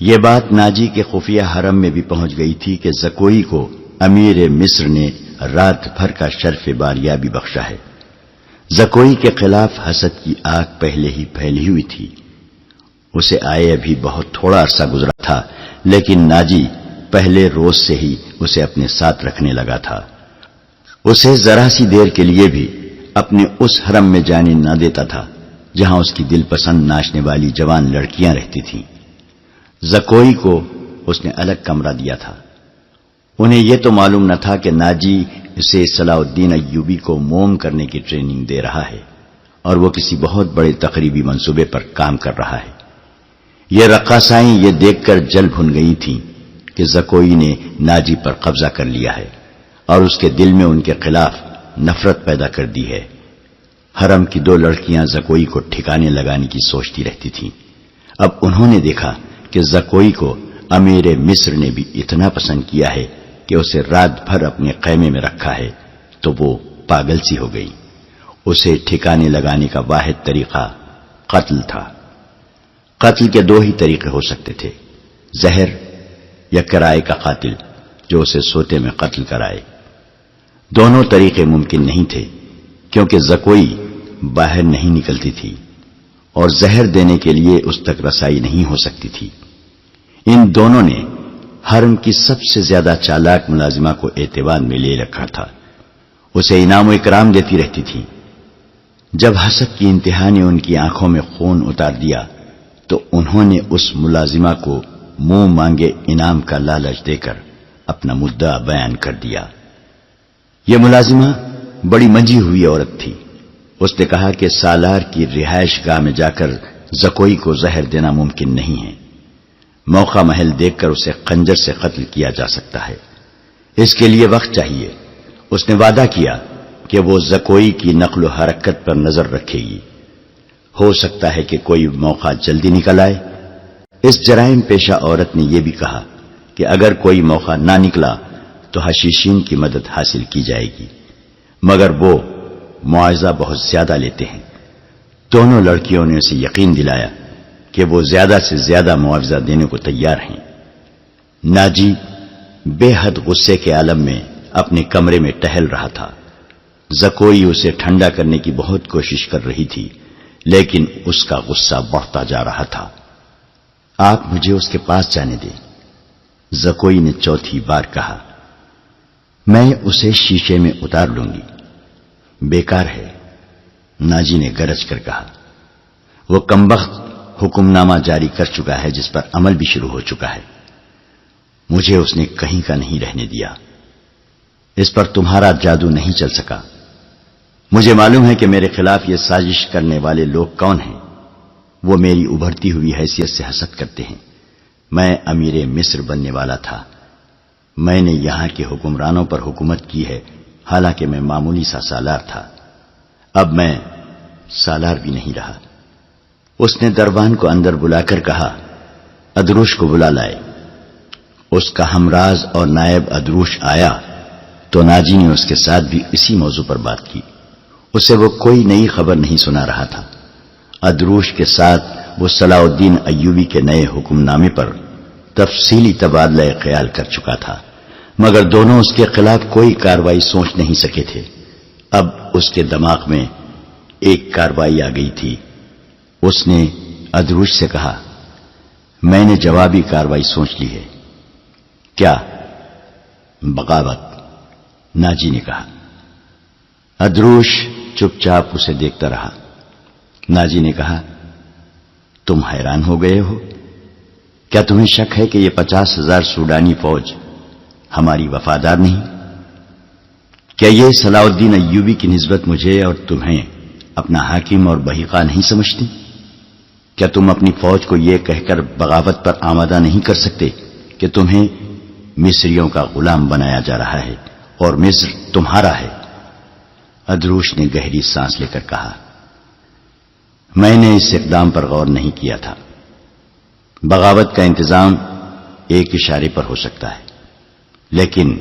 یہ بات ناجی کے خفیہ حرم میں بھی پہنچ گئی تھی کہ زکوئی کو امیر مصر نے رات بھر کا شرف باریابی بخشا ہے۔ زکوئی کے خلاف حسد کی آگ پہلے ہی پھیلی ہوئی تھی۔ اسے آئے ابھی بہت تھوڑا عرصہ گزرا تھا، لیکن ناجی پہلے روز سے ہی اسے اپنے ساتھ رکھنے لگا تھا۔ اسے ذرا سی دیر کے لیے بھی اپنے اس حرم میں جانے نہ دیتا تھا جہاں اس کی دل پسند ناچنے والی جوان لڑکیاں رہتی تھیں۔ زکوئی کو اس نے الگ کمرہ دیا تھا۔ انہیں یہ تو معلوم نہ تھا کہ ناجی اسے صلاح الدین ایوبی کو موم کرنے کی ٹریننگ دے رہا ہے اور وہ کسی بہت بڑے تقریبی منصوبے پر کام کر رہا ہے۔ یہ رقاصائیں یہ دیکھ کر جل بھن گئی تھیں کہ زکوئی نے ناجی پر قبضہ کر لیا ہے اور اس کے دل میں ان کے خلاف نفرت پیدا کر دی ہے۔ حرم کی 2 لڑکیاں زکوئی کو ٹھکانے لگانے کی سوچتی رہتی تھیں۔ اب انہوں نے دیکھا کہ زکوئی کو امیر مصر نے بھی اتنا پسند کیا ہے کہ اسے رات بھر اپنے خیمے میں رکھا ہے تو وہ پاگل سی ہو گئی۔ اسے ٹھکانے لگانے کا واحد طریقہ قتل تھا۔ قتل کے 2 ہی طریقے ہو سکتے تھے، زہر یا کرائے کا قاتل جو اسے سوتے میں قتل کرائے۔ دونوں طریقے ممکن نہیں تھے کیونکہ زکوئی باہر نہیں نکلتی تھی اور زہر دینے کے لیے اس تک رسائی نہیں ہو سکتی تھی۔ ان دونوں نے حرم کی سب سے زیادہ چالاک ملازمہ کو اعتبار میں لے رکھا تھا، اسے انعام و اکرام دیتی رہتی تھی۔ جب حسد کی انتہا نے ان کی آنکھوں میں خون اتار دیا تو انہوں نے اس ملازمہ کو منہ مانگے انعام کا لالچ دے کر اپنا مدعا بیان کر دیا۔ یہ ملازمہ بڑی منجھی ہوئی عورت تھی۔ اس نے کہا کہ سالار کی رہائش گاہ میں جا کر زکوئی کو زہر دینا ممکن نہیں ہے، موقع محل دیکھ کر اسے خنجر سے قتل کیا جا سکتا ہے، اس کے لیے وقت چاہیے۔ اس نے وعدہ کیا کہ وہ زکوئی کی نقل و حرکت پر نظر رکھے گی، ہو سکتا ہے کہ کوئی موقع جلدی نکل آئے۔ اس جرائم پیشہ عورت نے یہ بھی کہا کہ اگر کوئی موقع نہ نکلا تو حشیشین کی مدد حاصل کی جائے گی، مگر وہ معاوضہ بہت زیادہ لیتے ہیں۔ دونوں لڑکیوں نے اسے یقین دلایا کہ وہ زیادہ سے زیادہ معاوضہ دینے کو تیار ہیں۔ ناجی بے حد غصے کے عالم میں اپنے کمرے میں ٹہل رہا تھا۔ زکوئی اسے ٹھنڈا کرنے کی بہت کوشش کر رہی تھی لیکن اس کا غصہ بڑھتا جا رہا تھا۔ آپ مجھے اس کے پاس جانے دیں، زکوئی نے چوتھی بار کہا۔ میں اسے شیشے میں اتار لوں گی۔ بیکار ہے، ناجی نے گرج کر کہا۔ وہ کمبخت حکم نامہ جاری کر چکا ہے جس پر عمل بھی شروع ہو چکا ہے۔ مجھے اس نے کہیں کا نہیں رہنے دیا۔ اس پر تمہارا جادو نہیں چل سکا۔ مجھے معلوم ہے کہ میرے خلاف یہ سازش کرنے والے لوگ کون ہیں۔ وہ میری ابھرتی ہوئی حیثیت سے حسد کرتے ہیں۔ میں امیر مصر بننے والا تھا، میں نے یہاں کے حکمرانوں پر حکومت کی ہے حالانکہ میں معمولی سا سالار تھا، اب میں سالار بھی نہیں رہا۔ اس نے دربان کو اندر بلا کر کہا، ادروش کو بلا لائے۔ اس کا ہمراز اور نائب ادروش آیا تو ناجی نے اس کے ساتھ بھی اسی موضوع پر بات کی۔ اسے وہ کوئی نئی خبر نہیں سنا رہا تھا۔ ادروش کے ساتھ وہ صلاح الدین ایوبی کے نئے حکم نامے پر تفصیلی تبادلہ خیال کر چکا تھا، مگر دونوں اس کے خلاف کوئی کارروائی سوچ نہیں سکے تھے۔ اب اس کے دماغ میں ایک کارروائی آ گئی تھی۔ اس نے ادروش سے کہا، میں نے جوابی کارروائی سوچ لی ہے۔ کیا؟ بغاوت، ناجی نے کہا۔ ادروش چپ چاپ اسے دیکھتا رہا۔ ناجی نے کہا، تم حیران ہو گئے ہو؟ کیا تمہیں شک ہے کہ یہ 50,000 سوڈانی فوج ہماری وفادار نہیں؟ کیا یہ صلاح الدین ایوبی کی نسبت مجھے اور تمہیں اپنا حاکم اور بحیقہ نہیں سمجھتی؟ کیا تم اپنی فوج کو یہ کہہ کر بغاوت پر آمادہ نہیں کر سکتے کہ تمہیں مصریوں کا غلام بنایا جا رہا ہے اور مصر تمہارا ہے؟ ادروش نے گہری سانس لے کر کہا، میں نے اس اقدام پر غور نہیں کیا تھا۔ بغاوت کا انتظام ایک اشارے پر ہو سکتا ہے، لیکن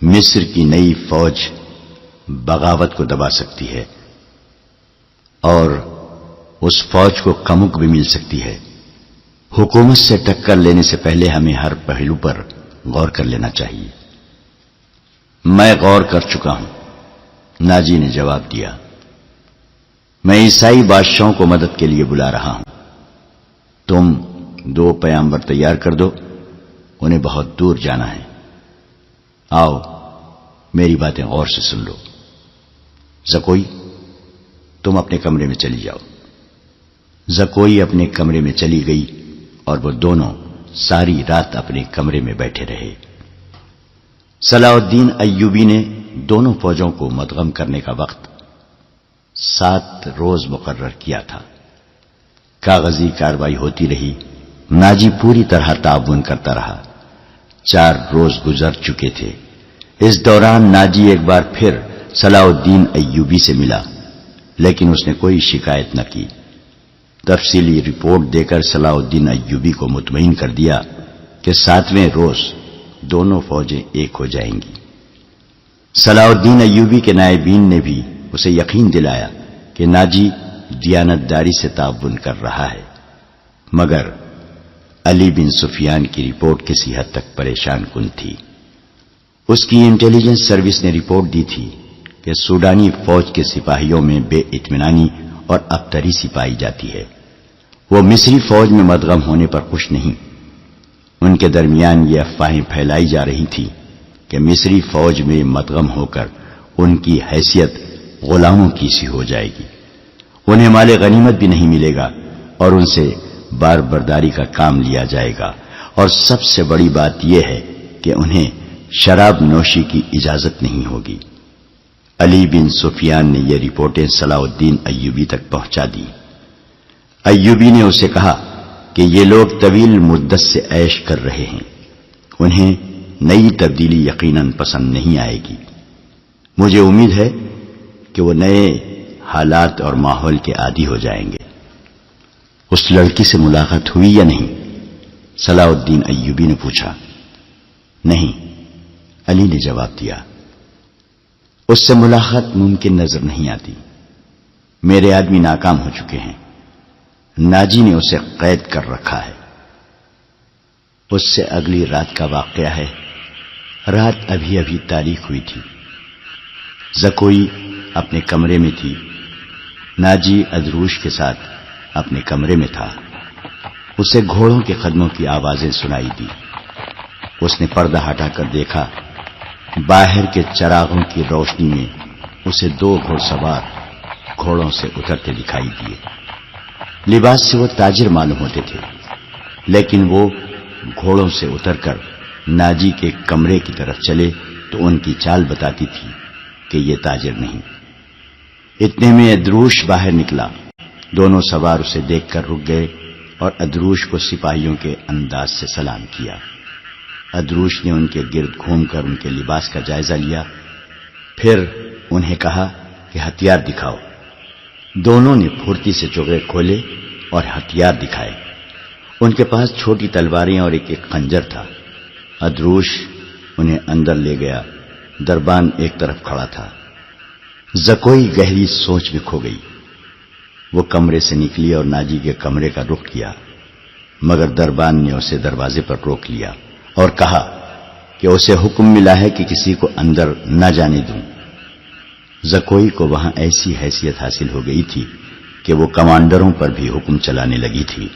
مصر کی نئی فوج بغاوت کو دبا سکتی ہے اور اس فوج کو کمک بھی مل سکتی ہے۔ حکومت سے ٹکر لینے سے پہلے ہمیں ہر پہلو پر غور کر لینا چاہیے۔ میں غور کر چکا ہوں، ناجی نے جواب دیا۔ میں عیسائی بادشاہوں کو مدد کے لیے بلا رہا ہوں۔ تم 2 پیامبر تیار کر دو، انہیں بہت دور جانا ہے۔ آؤ میری باتیں غور سے سن لو۔ زکوئی، تم اپنے کمرے میں چلی جاؤ۔ زکوئی اپنے کمرے میں چلی گئی اور وہ دونوں ساری رات اپنے کمرے میں بیٹھے رہے۔ صلاح الدین ایوبی نے دونوں فوجوں کو مدغم کرنے کا وقت 7 روز مقرر کیا تھا۔ کاغذی کارروائی ہوتی رہی، ناجی پوری طرح تعاون کرتا رہا۔ 4 روز گزر چکے تھے۔ اس دوران ناجی ایک بار پھر صلاح الدین ایوبی سے ملا، لیکن اس نے کوئی شکایت نہ کی۔ تفصیلی رپورٹ دے کر صلاح الدین ایوبی کو مطمئن کر دیا کہ 7ویں روز دونوں فوجیں ایک ہو جائیں گی۔ صلاح الدین ایوبی کے نائبین نے بھی اسے یقین دلایا کہ ناجی دیانتداری سے تعاون کر رہا ہے، مگر علی بن سفیان کی رپورٹ کسی حد تک پریشان کن تھی۔ اس کی انٹیلیجنس سروس نے رپورٹ دی تھی کہ سوڈانی فوج کے سپاہیوں میں بے اطمینانی اور ابتری سی پائی جاتی ہے۔ وہ مصری فوج میں مدغم ہونے پر خوش نہیں۔ ان کے درمیان یہ افواہیں پھیلائی جا رہی تھی کہ مصری فوج میں مدغم ہو کر ان کی حیثیت غلاموں کی سی ہو جائے گی، انہیں مال غنیمت بھی نہیں ملے گا اور ان سے بار برداری کا کام لیا جائے گا، اور سب سے بڑی بات یہ ہے کہ انہیں شراب نوشی کی اجازت نہیں ہوگی۔ علی بن سفیان نے یہ رپورٹیں صلاح الدین ایوبی تک پہنچا دی۔ ایوبی نے اسے کہا کہ یہ لوگ طویل مدت سے عیش کر رہے ہیں، انہیں نئی تبدیلی یقیناً پسند نہیں آئے گی۔ مجھے امید ہے کہ وہ نئے حالات اور ماحول کے عادی ہو جائیں گے۔ اس لڑکی سے ملاقات ہوئی یا نہیں؟ صلاح الدین ایوبی نے پوچھا۔ نہیں، علی نے جواب دیا، اس سے ملاقات ممکن نظر نہیں آتی۔ میرے آدمی ناکام ہو چکے ہیں، ناجی نے اسے قید کر رکھا ہے۔ اس سے اگلی رات کا واقعہ ہے۔ رات ابھی ابھی تاریک ہوئی تھی۔ زکوئی اپنے کمرے میں تھی، ناجی ادروش کے ساتھ اپنے کمرے میں تھا۔ اسے گھوڑوں کے قدموں کی آوازیں سنائی دی۔ اس نے پردہ ہٹا کر دیکھا، باہر کے چراغوں کی روشنی میں اسے 2 گھوڑ سوار گھوڑوں سے اترتے دکھائی دیے۔ لباس سے وہ تاجر معلوم ہوتے تھے، لیکن وہ گھوڑوں سے اتر کر ناجی کے کمرے کی طرف چلے تو ان کی چال بتاتی تھی کہ یہ تاجر نہیں۔ اتنے میں ادروش باہر نکلا۔ دونوں سوار اسے دیکھ کر رک گئے اور ادروش کو سپاہیوں کے انداز سے سلام کیا۔ ادروش نے ان کے گرد گھوم کر ان کے لباس کا جائزہ لیا، پھر انہیں کہا کہ ہتھیار دکھاؤ۔ دونوں نے پھرتی سے چوغے کھولے اور ہتھیار دکھائے۔ ان کے پاس چھوٹی تلواریں اور ایک خنجر تھا۔ ادروش انہیں اندر لے گیا۔ دربان ایک طرف کھڑا تھا۔ زکوئی گہری سوچ میں کھو گئی۔ وہ کمرے سے نکلی اور ناجی کے کمرے کا رخ کیا، مگر دربان نے اسے دروازے پر روک لیا اور کہا کہ اسے حکم ملا ہے کہ کسی کو اندر نہ جانے دوں۔ زکوئی کو وہاں ایسی حیثیت حاصل ہو گئی تھی کہ وہ کمانڈروں پر بھی حکم چلانے لگی تھی۔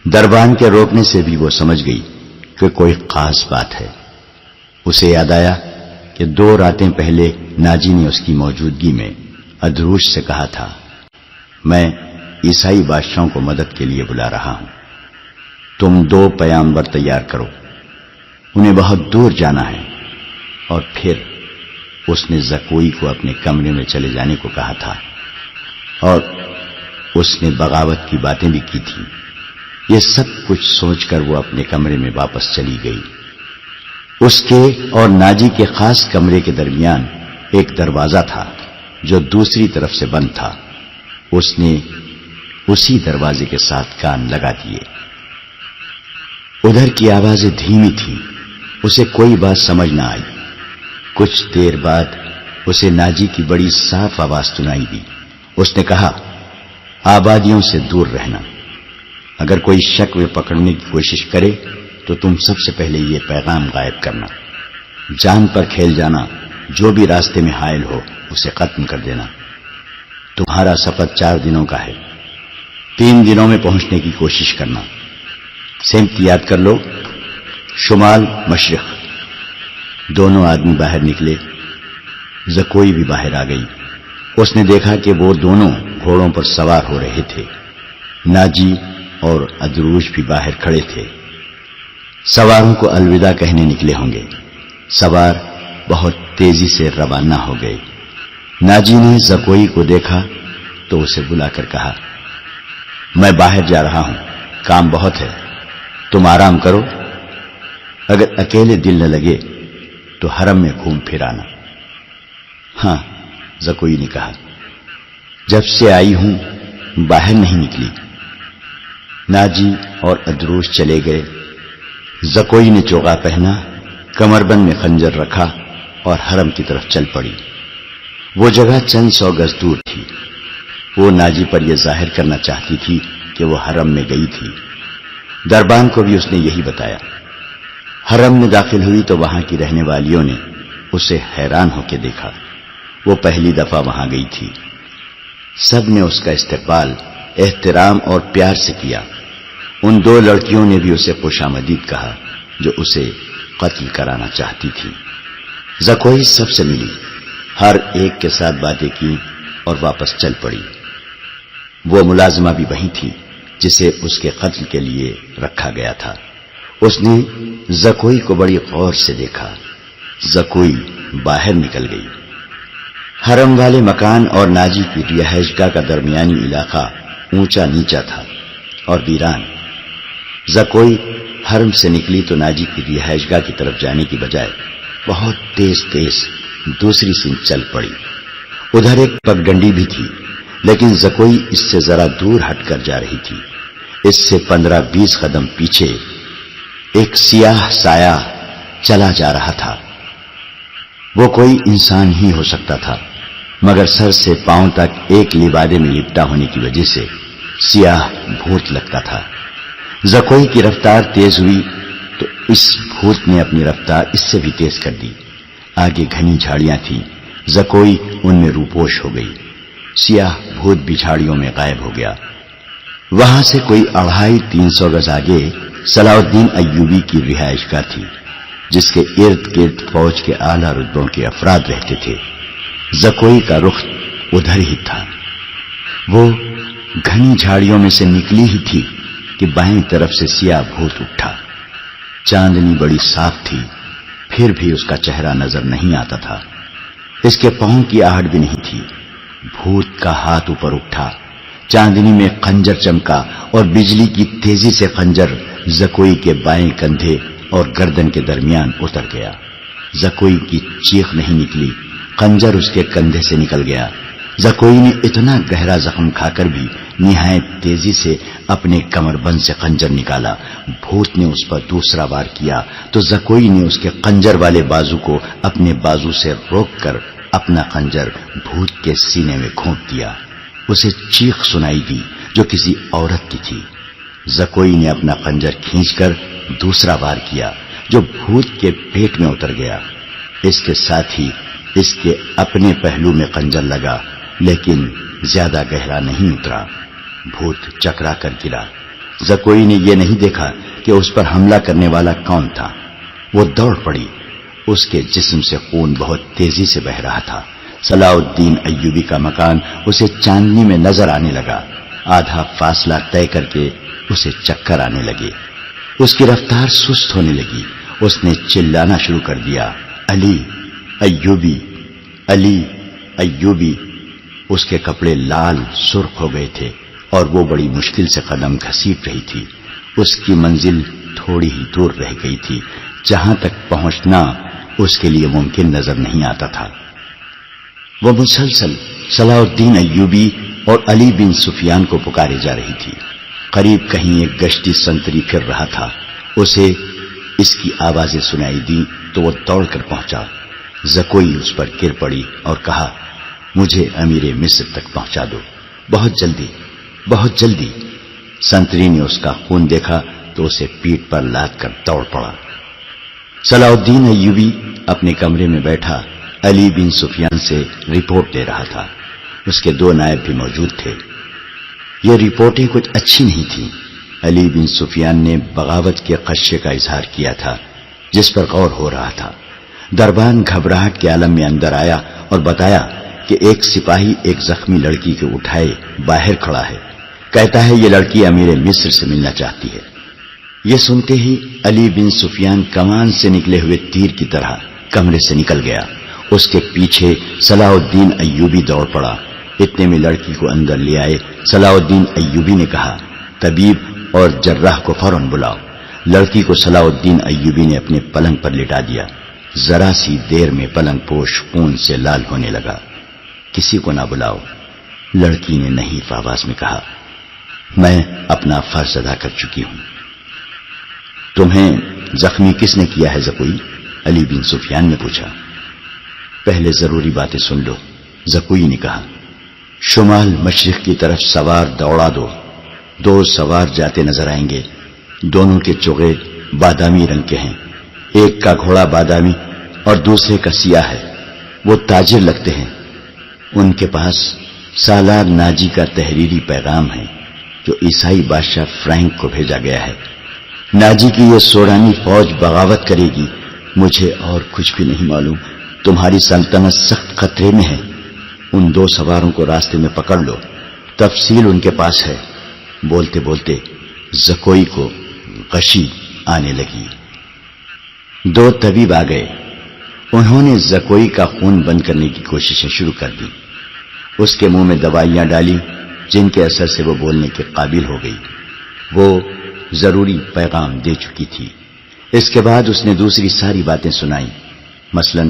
دربان کے روکنے سے بھی وہ سمجھ گئی کہ کوئی خاص بات ہے۔ اسے یاد آیا کہ 2 راتیں پہلے ناجی نے اس کی موجودگی میں ادروش سے کہا تھا، میں عیسائی بادشاہوں کو مدد کے لیے بلا رہا ہوں، تم 2 پیامبر تیار کرو، انہیں بہت دور جانا ہے۔ اور پھر اس نے زکوئی کو اپنے کمرے میں چلے جانے کو کہا تھا، اور اس نے بغاوت کی باتیں بھی کی تھی۔ یہ سب کچھ سوچ کر وہ اپنے کمرے میں واپس چلی گئی۔ اس کے اور ناجی کے خاص کمرے کے درمیان ایک دروازہ تھا جو دوسری طرف سے بند تھا۔ اس نے اسی دروازے کے ساتھ کان لگا دیے۔ ادھر کی آوازیں دھیمی تھیں، اسے کوئی بات سمجھ نہ آئی۔ کچھ دیر بعد اسے ناجی کی بڑی صاف آواز سنائی دی۔ اس نے کہا، آبادیوں سے دور رہنا، اگر کوئی شک میں پکڑنے کی کوشش کرے تو تم سب سے پہلے یہ پیغام غائب کرنا، جان پر کھیل جانا، جو بھی راستے میں حائل ہو اسے ختم کر دینا۔ تمہارا سفر 4 دنوں کا ہے، 3 دنوں میں پہنچنے کی کوشش کرنا۔ سمت یاد کر لو، شمال مشرق۔ دونوں آدمی باہر نکلے۔ زکوئی بھی باہر آ گئی۔ اس نے دیکھا کہ وہ دونوں گھوڑوں پر سوار ہو رہے تھے۔ ناجی اور ادروش بھی باہر کھڑے تھے۔ سواروں کو الوداع کہنے نکلے ہوں گے۔ سوار بہت تیزی سے روانہ ہو گئے۔ ناجی نے زکوئی کو دیکھا تو اسے بلا کر کہا، میں باہر جا رہا ہوں، کام بہت ہے، تم آرام کرو، اگر اکیلے دل نہ لگے تو حرم میں گھوم پھر آنا۔ ہاں، زکوئی نے کہا، جب سے آئی ہوں باہر نہیں نکلی۔ ناجی اور ادروس چلے گئے۔ زکوئی نے چوغا پہنا، کمر بند میں خنجر رکھا اور حرم کی طرف چل پڑی۔ وہ جگہ چند 100 گز دور تھی۔ وہ ناجی پر یہ ظاہر کرنا چاہتی تھی کہ وہ حرم میں گئی تھی۔ دربان کو بھی اس نے یہی بتایا۔ حرم میں داخل ہوئی تو وہاں کی رہنے والیوں نے اسے حیران ہو کے دیکھا۔ وہ پہلی دفعہ وہاں گئی تھی۔ سب نے اس کا استقبال احترام اور پیار سے کیا۔ ان 2 لڑکیوں نے بھی اسے خوش آمدید کہا جو اسے قتل کرانا چاہتی تھی۔ زکوئی سب سے ملی، ہر ایک کے ساتھ باتیں کی اور واپس چل پڑی۔ وہ ملازمہ بھی وہیں تھی جسے اس کے قتل کے لیے رکھا گیا تھا۔ اس نے زکوئی کو بڑی غور سے دیکھا۔ زکوئی باہر نکل گئی۔ حرم والے مکان اور ناجی کی رہائش گاہ کا درمیانی علاقہ اونچا نیچا تھا اور ویران۔ زکوئی حرم سے نکلی تو ناجی کی رہائش گاہ کی طرف جانے کی بجائے بہت تیز تیز دوسری سمت چل پڑی۔ ادھر ایک پگڈنڈی بھی تھی، لیکن زکوئی اس سے ذرا دور ہٹ کر جا رہی تھی۔ اس سے 15-20 قدم پیچھے ایک سیاہ سایہ چلا جا رہا تھا۔ وہ کوئی انسان ہی ہو سکتا تھا، مگر سر سے پاؤں تک ایک لبادے میں لپٹا ہونے کی وجہ سے سیاہ بھوت لگتا تھا۔ زکوئی کی رفتار تیز ہوئی تو اس بھوت نے اپنی رفتار اس سے بھی تیز کر دی۔ آگے گھنی جھاڑیاں تھیں، زکوئی ان میں روپوش ہو گئی۔ سیاہ بھوت بھی جھاڑیوں میں غائب ہو گیا۔ وہاں سے کوئی 250-300 گز آگے صلاح الدین ایوبی کی رہائش گاہ تھی، جس کے ارد گرد فوج کے اعلیٰ رتبوں کے افراد رہتے تھے۔ زکوئی کا رخ ادھر ہی تھا۔ وہ گھنی جھاڑیوں میں سے نکلی ہی تھی کہ بائیں طرف سے سیاہ بھوت اٹھا۔ چاندنی بڑی صاف تھی، پھر بھی اس کا چہرہ نظر نہیں آتا تھا۔ اس کے پاؤں کی آہٹ بھی نہیں تھی۔ بھوت کا ہاتھ اوپر اٹھا، چاندنی میں خنجر چمکا اور بجلی کی تیزی سے خنجر زکوئی کے بائیں کندھے اور گردن کے درمیان اتر گیا۔ زکوئی کی چیخ نہیں نکلی، خنجر اس کے کندھے سے نکل گیا۔ زکوئی نے اتنا گہرا زخم کھا کر بھی نہایت تیزی سے اپنے کمر بند سے خنجر نکالا۔ بھوت نے اس پر دوسرا وار کیا تو زکوئی نے اس کے خنجر والے بازو کو اپنے بازو سے روک کر اپنا خنجر بھوت کے سینے میں گھونپ دیا۔ اسے چیخ سنائی دی جو کسی عورت کی تھی۔ زکوئی نے اپنا خنجر کھینچ کر دوسرا وار کیا جو بھوت کے پیٹ میں اتر گیا۔ اس کے ساتھ ہی اس کے اپنے پہلو میں خنجر لگا، لیکن زیادہ گہرا نہیں اترا۔ بھوت چکرا کر گرا۔ زکوئی نے یہ نہیں دیکھا کہ اس پر حملہ کرنے والا کون تھا۔ وہ دوڑ پڑی۔ اس کے جسم سے خون بہت تیزی سے بہ رہا تھا۔ صلاح الدین ایوبی کا مکان اسے چاندنی میں نظر آنے لگا۔ آدھا فاصلہ طے کر کے اسے چکر آنے لگے۔ اس کی رفتار سست ہونے لگی۔ اس نے چلانا شروع کر دیا، علی ایوبی، علی ایوبی۔ اس کے کپڑے لال سرخ ہو گئے تھے اور وہ بڑی مشکل سے قدم گھسیٹ رہی تھی۔ اس کی منزل تھوڑی ہی دور رہ گئی تھی، جہاں تک پہنچنا اس کے لیے ممکن نظر نہیں آتا تھا۔ وہ مسلسل صلاح الدین ایوبی اور علی بن سفیان کو پکارے جا رہی تھی۔ قریب کہیں ایک گشتی سنتری پھر رہا تھا۔ اسے اس کی آوازیں سنائی دی تو وہ دوڑ کر پہنچا۔ زکوئی اس پر گر پڑی اور کہا، مجھے امیر مصر تک پہنچا دو، بہت جلدی، بہت جلدی۔ سنتری نے اس کا خون دیکھا تو اسے پیٹھ پر لاد کر دوڑ پڑا۔ صلاح الدین ایوبی اپنے کمرے میں بیٹھا علی بن سفیان سے رپورٹ دے رہا تھا۔ اس کے 2 نائب بھی موجود تھے۔ یہ رپورٹیں کچھ اچھی نہیں تھیں۔ علی بن سفیان نے بغاوت کے خدشے کا اظہار کیا تھا جس پر غور ہو رہا تھا۔ دربان گھبراہٹ کے عالم میں اندر آیا اور بتایا کہ ایک سپاہی ایک زخمی لڑکی کو اٹھائے باہر کھڑا ہے، کہتا ہے یہ لڑکی امیر مصر سے ملنا چاہتی ہے۔ یہ سنتے ہی علی بن سفیان کمان سے نکلے ہوئے تیر کی طرح کمرے سے نکل گیا. اس کے پیچھے صلاح الدین ایوبی دوڑ پڑا. اتنے میں لڑکی کو اندر لے آئے. صلاح الدین ایوبی نے کہا طبیب اور جراح کو فوراً بلاؤ. لڑکی کو صلاح الدین ایوبی نے اپنے پلنگ پر لٹا دیا. ذرا سی دیر میں پلنگ پوش خون سے لال ہونے لگا. کسی کو نہ بلاؤ، لڑکی نے نحیف آواز میں کہا. میں اپنا فرض ادا کر چکی ہوں. تمہیں زخمی کس نے کیا ہے زکوئی؟ علی بن سفیان نے پوچھا. پہلے ضروری باتیں سن لو، زکوئی نے کہا. شمال مشرق کی طرف سوار دوڑا دو. 2 سوار جاتے نظر آئیں گے. دونوں کے چوغے بادامی رنگ کے ہیں. ایک کا گھوڑا بادامی اور دوسرے کا سیاہ ہے. وہ تاجر لگتے ہیں. ان کے پاس سالار ناجی کا تحریری پیغام ہے جو عیسائی بادشاہ فرینک کو بھیجا گیا ہے. ناجی کی یہ سورانی فوج بغاوت کرے گی. مجھے اور کچھ بھی نہیں معلوم. تمہاری سلطنت سخت خطرے میں ہے. ان 2 سواروں کو راستے میں پکڑ لو. تفصیل ان کے پاس ہے. بولتے بولتے زکوئی کو غشی آنے لگی. 2 طبیب آ گئے. انہوں نے زکوئی کا خون بند کرنے کی کوششیں شروع کر دی. اس کے منہ میں دوائیاں ڈالی جن کے اثر سے وہ بولنے کے قابل ہو گئی. وہ ضروری پیغام دے چکی تھی. اس کے بعد اس نے دوسری ساری باتیں سنائیں. مثلا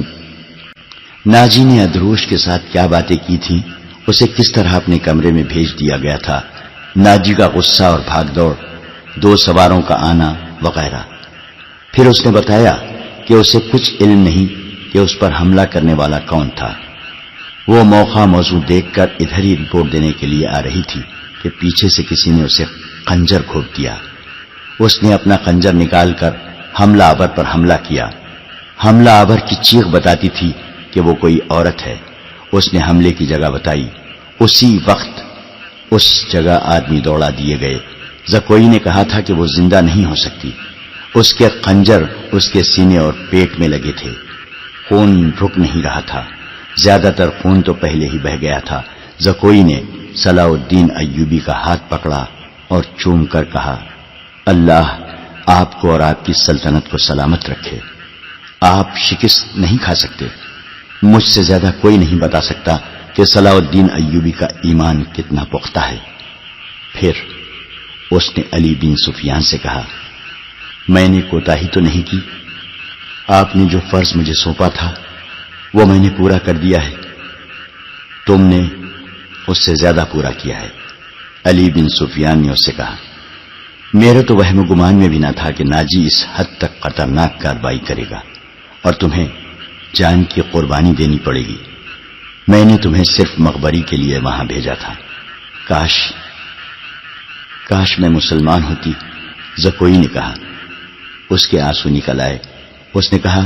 ناجی نے ادروش کے ساتھ کیا باتیں کی تھیں، اسے کس طرح اپنے کمرے میں بھیج دیا گیا تھا، ناجی کا غصہ اور بھاگ دوڑ، 2 سواروں کا آنا وغیرہ. پھر اس نے بتایا کہ اسے کچھ علم نہیں کہ اس پر حملہ کرنے والا کون تھا. وہ موقع موضوع دیکھ کر ادھر ہی رپورٹ دینے کے لیے آ رہی تھی کہ پیچھے سے کسی نے اسے خنجر گھونپ دیا. اس نے اپنا خنجر نکال کر حملہ آور پر حملہ کیا. حملہ آور کی چیخ بتاتی تھی کہ وہ کوئی عورت ہے. اس نے حملے کی جگہ بتائی. اسی وقت اس جگہ آدمی دوڑا دیے گئے. زکوئی نے کہا تھا کہ وہ زندہ نہیں ہو سکتی. اس کے خنجر اس کے سینے اور پیٹ میں لگے تھے. خون رک نہیں رہا تھا. زیادہ تر خون تو پہلے ہی بہ گیا تھا. زکوئی نے صلاح الدین ایوبی کا ہاتھ پکڑا اور چوم کر کہا اللہ آپ کو اور آپ کی سلطنت کو سلامت رکھے. آپ شکست نہیں کھا سکتے. مجھ سے زیادہ کوئی نہیں بتا سکتا کہ صلاح الدین ایوبی کا ایمان کتنا پختہ ہے. پھر اس نے علی بن سفیان سے کہا میں نے کوتاہی تو نہیں کی. آپ نے جو فرض مجھے سونپا تھا وہ میں نے پورا کر دیا ہے. تم نے اس سے زیادہ پورا کیا ہے. علی بن سفیان نے اس سے کہا میرے تو وہم و گمان میں بھی نہ تھا کہ ناجی اس حد تک خطرناک کارروائی کرے گا اور تمہیں جان کی قربانی دینی پڑے گی. میں نے تمہیں صرف مقبری کے لیے وہاں بھیجا تھا. کاش میں مسلمان ہوتی. زکوئی نے کہا. اس کے آنسو نکل آئے. اس نے کہا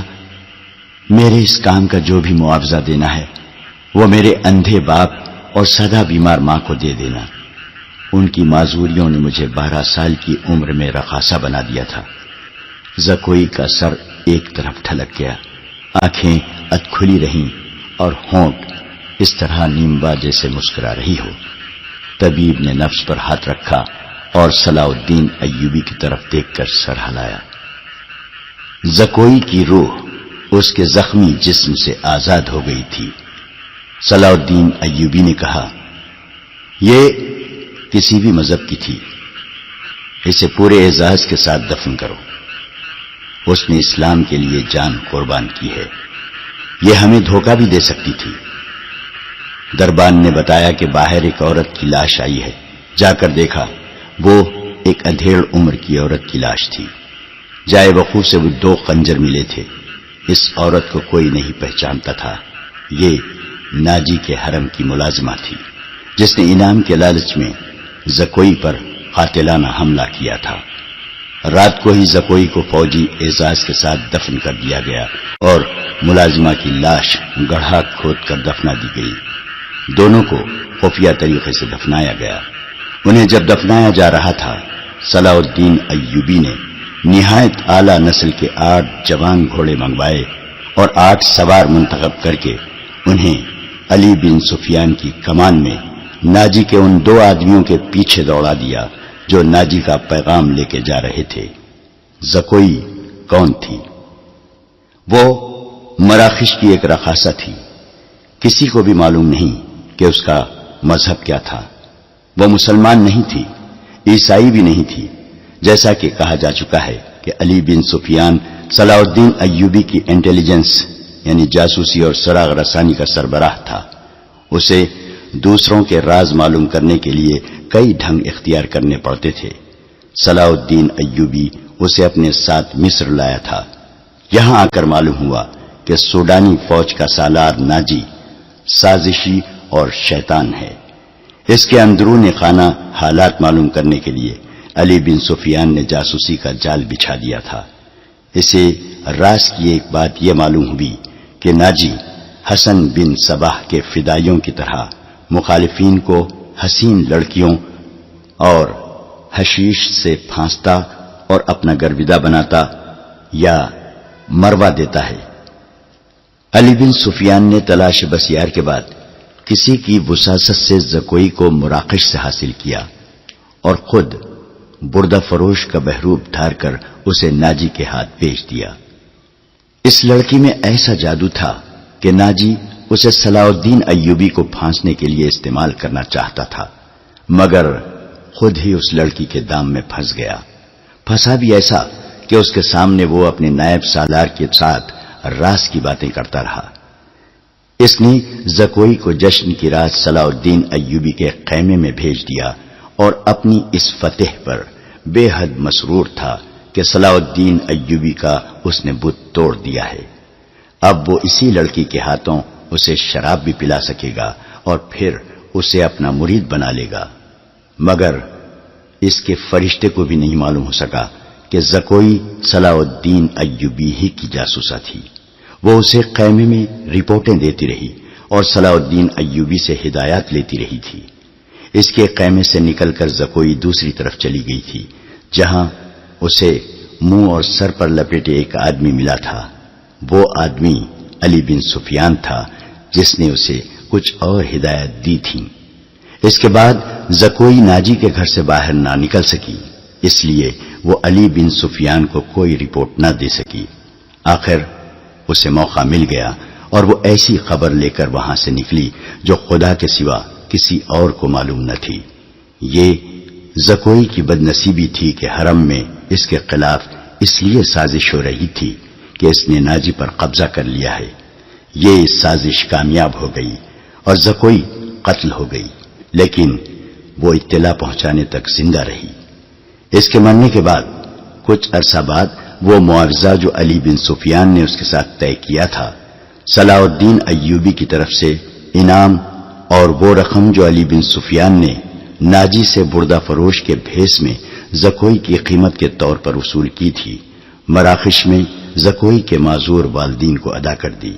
میرے اس کام کا جو بھی معاوضہ دینا ہے وہ میرے اندھے باپ اور سدا بیمار ماں کو دے دینا. ان کی معذوریوں نے مجھے 12 سال کی عمر میں رقاصہ بنا دیا تھا. زکوئی کا سر ایک طرف ڈھلک گیا. آنکھیں اد کھلی رہیں اور ہونٹ اس طرح نیمبا جیسے مسکرا رہی ہو. طبیب نے نفس پر ہاتھ رکھا اور صلاح الدین ایوبی کی طرف دیکھ کر سر ہلایا. زکوئی کی روح اس کے زخمی جسم سے آزاد ہو گئی تھی. صلاح الدین ایوبی نے کہا یہ کسی بھی مذہب کی تھی. اسے پورے اعزاز کے ساتھ دفن کرو. اس نے اسلام کے لیے جان قربان کی ہے. یہ ہمیں دھوکہ بھی دے سکتی تھی. دربان نے بتایا کہ باہر ایک عورت کی لاش آئی ہے. جا کر دیکھا وہ ایک ادھیڑ عمر کی عورت کی لاش تھی. جائے وقوع سے وہ 2 خنجر ملے تھے. اس عورت کو کوئی نہیں پہچانتا تھا. یہ ناجی کے حرم کی ملازمہ تھی جس نے انعام کے لالچ میں زکوئی پر قاتلانہ حملہ کیا تھا. رات کو ہی زکوئی کو فوجی اعزاز کے ساتھ دفن کر دیا گیا اور ملازمہ کی لاش گڑھا کھود کر دفنا دی گئی. دونوں کو خفیہ طریقے سے دفنایا گیا. انہیں جب دفنایا جا رہا تھا صلاح الدین ایوبی نے نہایت اعلی نسل کے 8 جوان گھوڑے منگوائے اور 8 سوار منتخب کر کے انہیں علی بن سفیان کی کمان میں ناجی کے ان 2 آدمیوں کے پیچھے دوڑا دیا جو ناجی کا پیغام لے کے جا رہے تھے. زکوئی کون تھی؟ وہ مراکش کی ایک رقاصہ تھی. کسی کو بھی معلوم نہیں کہ اس کا مذہب کیا تھا. وہ مسلمان نہیں تھی، عیسائی بھی نہیں تھی. جیسا کہ کہا جا چکا ہے کہ علی بن سفیان صلاح الدین ایوبی کی انٹیلیجنس یعنی جاسوسی اور سراغ رسانی کا سربراہ تھا. اسے دوسروں کے راز معلوم کرنے کے لیے کئی ڈھنگ اختیار کرنے پڑتے تھے. صلاح الدین ایوبی اسے اپنے ساتھ مصر لایا تھا. یہاں آ کر معلوم ہوا کہ سوڈانی فوج کا سالار ناجی سازشی اور شیطان ہے. اس کے اندرون خانہ حالات معلوم کرنے کے لیے علی بن سفیان نے جاسوسی کا جال بچھا دیا تھا. اسے راز کی ایک بات یہ معلوم ہوئی کہ ناجی حسن بن صباح کے فدائیوں کی طرح مخالفین کو حسین لڑکیوں اور حشیش سے پھانستا اور اپنا گرویدہ بناتا یا مروا دیتا ہے. علی بن سفیان نے تلاش بسیار کے بعد کسی کی وساست سے زکوئی کو مراکش سے حاصل کیا اور خود بردہ فروش کا بہروپ دھار کر اسے ناجی کے ہاتھ بیچ دیا. اس لڑکی میں ایسا جادو تھا کہ ناجی اسے صلاح الدین ایوبی کو پھانسنے کے لیے استعمال کرنا چاہتا تھا، مگر خود ہی اس لڑکی کے دام میں پھنس گیا. پھنسا بھی ایسا کہ اس کے سامنے وہ اپنے نائب سالار کے ساتھ راز کی باتیں کرتا رہا. اس نے زکوئی کو جشن کی رات صلاح الدین ایوبی کے خیمے میں بھیج دیا اور اپنی اس فتح پر بے حد مسرور تھا کہ صلاح الدین ایوبی کا اس نے بت توڑ دیا ہے. اب وہ اسی لڑکی کے ہاتھوں اسے شراب بھی پلا سکے گا اور پھر اسے اپنا مرید بنا لے گا. مگر اس کے فرشتے کو بھی نہیں معلوم ہو سکا کہ زکوئی صلاح الدین ایوبی ہی کی جاسوسہ تھی. وہ اسے خیمے میں رپورٹیں دیتی رہی اور صلاح الدین ایوبی سے ہدایات لیتی رہی تھی. اس کے خیمے سے نکل کر زکوئی دوسری طرف چلی گئی تھی، جہاں اسے منہ اور سر پر لپیٹے ایک آدمی ملا تھا. وہ آدمی علی بن سفیان تھا جس نے اسے کچھ اور ہدایت دی تھی. اس کے بعد زکوئی ناجی کے گھر سے باہر نہ نکل سکی، اس لیے وہ علی بن سفیان کو کوئی رپورٹ نہ دے سکی. آخر اسے موقع مل گیا اور وہ ایسی خبر لے کر وہاں سے نکلی جو خدا کے سوا کسی اور کو معلوم نہ تھی. یہ زکوئی کی بد نصیبی تھی کہ حرم میں اس کے خلاف اس لیے سازش ہو رہی تھی کہ اس نے ناجی پر قبضہ کر لیا ہے. یہ سازش کامیاب ہو گئی اور زکوئی قتل ہو گئی، لیکن وہ اطلاع پہنچانے تک زندہ رہی. اس کے مرنے کے بعد کچھ عرصہ بعد وہ معاوضہ جو علی بن سفیان نے اس کے ساتھ طے کیا تھا، صلاح الدین ایوبی کی طرف سے انعام اور وہ رقم جو علی بن سفیان نے ناجی سے بردہ فروش کے بھیس میں زکوئی کی قیمت کے طور پر وصول کی تھی، مراکش میں زکوئی کے معذور والدین کو ادا کر دی.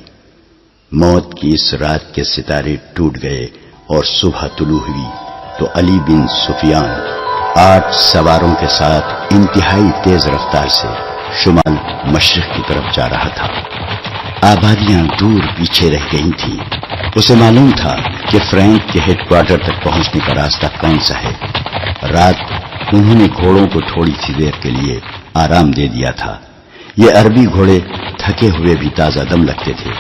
موت کی اس رات کے ستارے ٹوٹ گئے اور صبح طلوع ہوئی تو علی بن سفیان 8 سواروں کے ساتھ انتہائی تیز رفتار سے شمال مشرق کی طرف جا رہا تھا. آبادیاں دور پیچھے رہ گئی تھیں. اسے معلوم تھا کہ فرینک کے ہیڈ کوارٹر تک پہنچنے کا راستہ کون سا ہے. رات انہوں نے گھوڑوں کو تھوڑی سی دیر کے لیے آرام دے دیا تھا. یہ عربی گھوڑے تھکے ہوئے بھی تازہ دم لگتے تھے.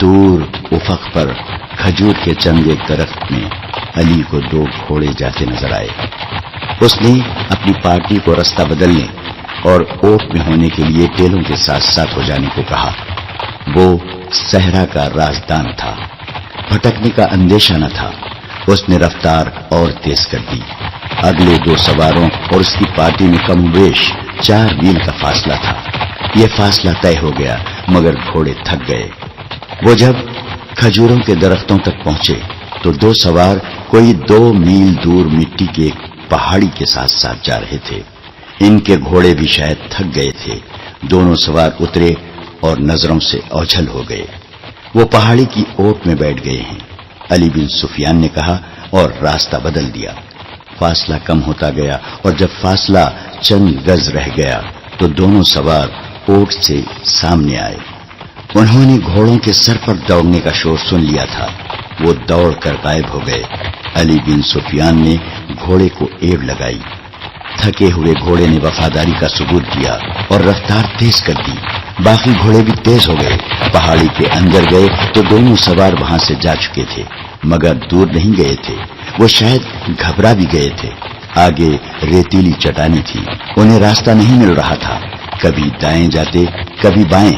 دور افق پر کھجور کے چند ایک درخت میں علی کو 2 گھوڑے جاتے نظر آئے. اس نے اپنی پارٹی کو رستہ بدلنے اور اوٹ میں ہونے کے لیے ٹیلوں کے ساتھ ساتھ ہو جانے کو کہا. وہ صحرا کا رازدان تھا، بھٹکنے کا اندیشہ نہ تھا. اس نے رفتار اور تیز کر دی. اگلے 2 سواروں اور اس کی پارٹی میں کم بیش 4 میل کا فاصلہ تھا. یہ فاصلہ طے ہو گیا مگر گھوڑے تھک گئے. وہ جب کھجوروں کے درختوں تک پہنچے تو 2 سوار کوئی 2 میل دور مٹی کے ایک پہاڑی کے ساتھ ساتھ جا رہے تھے. ان کے گھوڑے بھی شاید تھک گئے تھے. دونوں سوار اترے اور نظروں سے اوجھل ہو گئے. وہ پہاڑی کی اوٹ میں بیٹھ گئے ہیں، علی بن سفیان نے کہا اور راستہ بدل دیا. فاصلہ کم ہوتا گیا اور جب فاصلہ چند گز رہ گیا تو دونوں سوار اوٹ سے سامنے آئے. انہوں نے گھوڑوں کے سر پر دوڑنے کا شور سن لیا تھا. وہ دوڑ کر غائب ہو گئے. علی بن سفیان نے گھوڑے کو ایڑ لگائی. تھکے ہوئے گھوڑے نے وفاداری کا ثبوت دیا اور رفتار تیز کر دی۔ باقی گھوڑے بھی تیز ہو گئے۔ پہاڑی کے اندر گئے تو دونوں سوار وہاں سے جا چکے تھے، مگر دور نہیں گئے تھے، وہ شاید گھبرا بھی گئے تھے۔ آگے ریتیلی چٹانیں تھی، انہیں راستہ نہیں مل رہا تھا، کبھی دائیں جاتے کبھی بائیں۔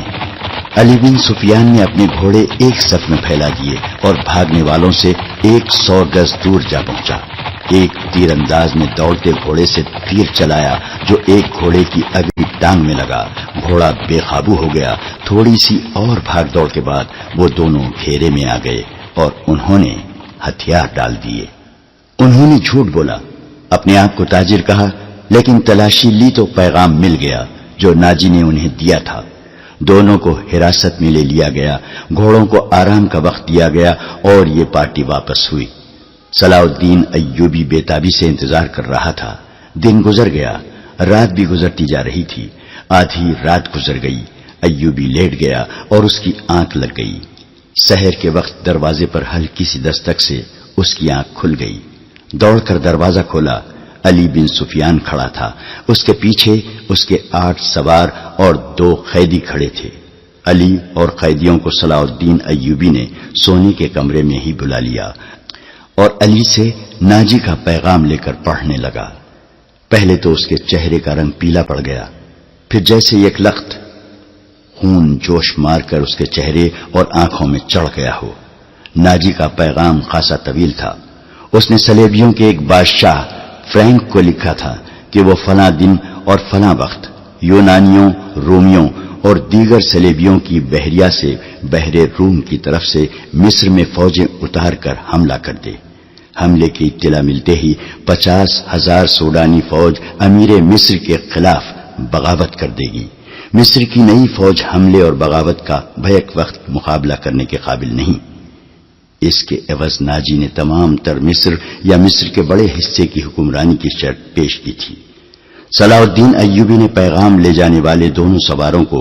علی بن سفیان نے اپنے گھوڑے ایک صف میں پھیلا دیے اور بھاگنے والوں سے 100 گز دور جا پہنچا۔ ایک تیر انداز نے دوڑتے گھوڑے سے تیر چلایا جو ایک گھوڑے کی اگلی ٹانگ میں لگا۔ گھوڑا بے قابو ہو گیا۔ تھوڑی سی اور بھاگ دوڑ کے بعد وہ دونوں گھیرے میں آ گئے اور انہوں نے ہتھیار ڈال دیے۔ انہوں نے جھوٹ بولا، اپنے آپ کو تاجر کہا، لیکن تلاشی لی تو پیغام مل گیا جو ناجی نے انہیں دیا تھا۔ دونوں کو حراست میں لے لیا گیا، گھوڑوں کو آرام کا وقت دیا گیا اور یہ پارٹی واپس ہوئی۔ صلاح الدین ایوبی بے تابی سے انتظار کر رہا تھا۔ دن گزر گیا، رات بھی گزرتی جا رہی تھی۔ آدھی رات گزر گئی، ایوبی لیٹ گیا اور اس کی آنکھ لگ گئی۔ سحر کے وقت دروازے پر ہلکی سی دستک سے اس کی آنکھ کھل گئی۔ دوڑ کر دروازہ کھولا، علی بن سفیان کھڑا تھا، اس کے پیچھے اس کے 8 سوار اور 2 قیدی کھڑے تھے۔ علی اور قیدیوں کو صلاح الدین ایوبی نے سونے کے کمرے میں ہی بلا لیا اور علی سے ناجی کا پیغام لے کر پڑھنے لگا۔ پہلے تو اس کے چہرے کا رنگ پیلا پڑ گیا، پھر جیسے ایک لخت خون جوش مار کر اس کے چہرے اور آنکھوں میں چڑھ گیا ہو۔ ناجی کا پیغام خاصا طویل تھا۔ اس نے سلیبیوں کے ایک بادشاہ فرینک کو لکھا تھا کہ وہ فلاں دن اور فلاں وقت یونانیوں، رومیوں اور دیگر سلیبیوں کی بحریہ سے بحر روم کی طرف سے مصر میں فوجیں اتار کر حملہ کر دے۔ حملے کی اطلاع ملتے ہی 50,000 سوڈانی فوج امیر مصر کے خلاف بغاوت کر دے گی۔ مصر کی نئی فوج حملے اور بغاوت کا بیک وقت مقابلہ کرنے کے قابل نہیں۔ اس کے عوض ناجی نے تمام تر مصر یا مصر کے بڑے حصے کی حکمرانی کی شرط پیش کی تھی۔ صلاح الدین ایوبی نے پیغام لے جانے والے دونوں سواروں کو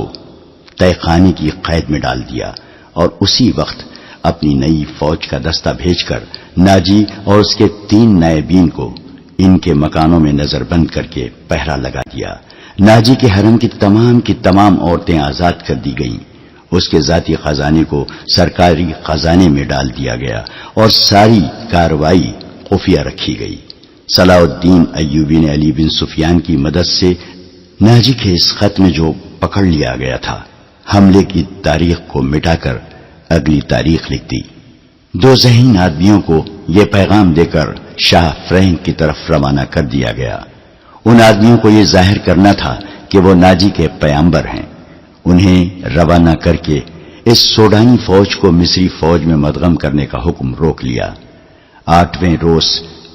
طے خانے کی قید میں ڈال دیا اور اسی وقت اپنی نئی فوج کا دستہ بھیج کر ناجی اور اس کے 3 نائبین کو ان کے مکانوں میں نظر بند کر کے پہرا لگا دیا۔ ناجی کے حرم کی تمام عورتیں آزاد کر دی گئیں۔ اس کے ذاتی خزانے کو سرکاری خزانے میں ڈال دیا گیا اور ساری کارروائی خفیہ رکھی گئی۔ صلاح الدین ایوبی نے علی بن سفیان کی مدد سے ناجی کے اس خط میں جو پکڑ لیا گیا تھا، حملے کی تاریخ کو مٹا کر اگلی تاریخ لکھ دی۔ 2 ذہین آدمیوں کو یہ پیغام دے کر شاہ فرینک کی طرف روانہ کر دیا گیا۔ ان آدمیوں کو یہ ظاہر کرنا تھا کہ وہ ناجی کے پیامبر ہیں۔ انہیں روانہ کر کے اس سوڈانی فوج کو مصری فوج میں مدغم کرنے کا حکم روک لیا۔ 8ویں روز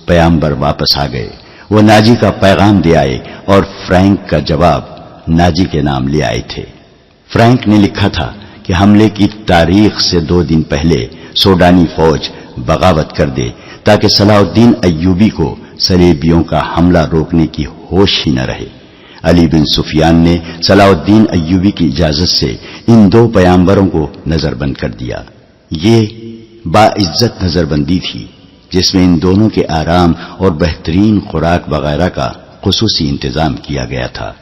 پیامبر واپس آ گئے۔ وہ ناجی کا پیغام دے آئے اور فرینک کا جواب ناجی کے نام لے آئے تھے۔ فرینک نے لکھا تھا کہ حملے کی تاریخ سے 2 دن پہلے سوڈانی فوج بغاوت کر دے تاکہ صلاح الدین ایوبی کو صلیبیوں کا حملہ روکنے کی ہوش ہی نہ رہے۔ علی بن سفیان نے صلاح الدین ایوبی کی اجازت سے ان 2 پیامبروں کو نظر بند کر دیا۔ یہ باعزت نظر بندی تھی جس میں ان دونوں کے آرام اور بہترین خوراک وغیرہ کا خصوصی انتظام کیا گیا تھا۔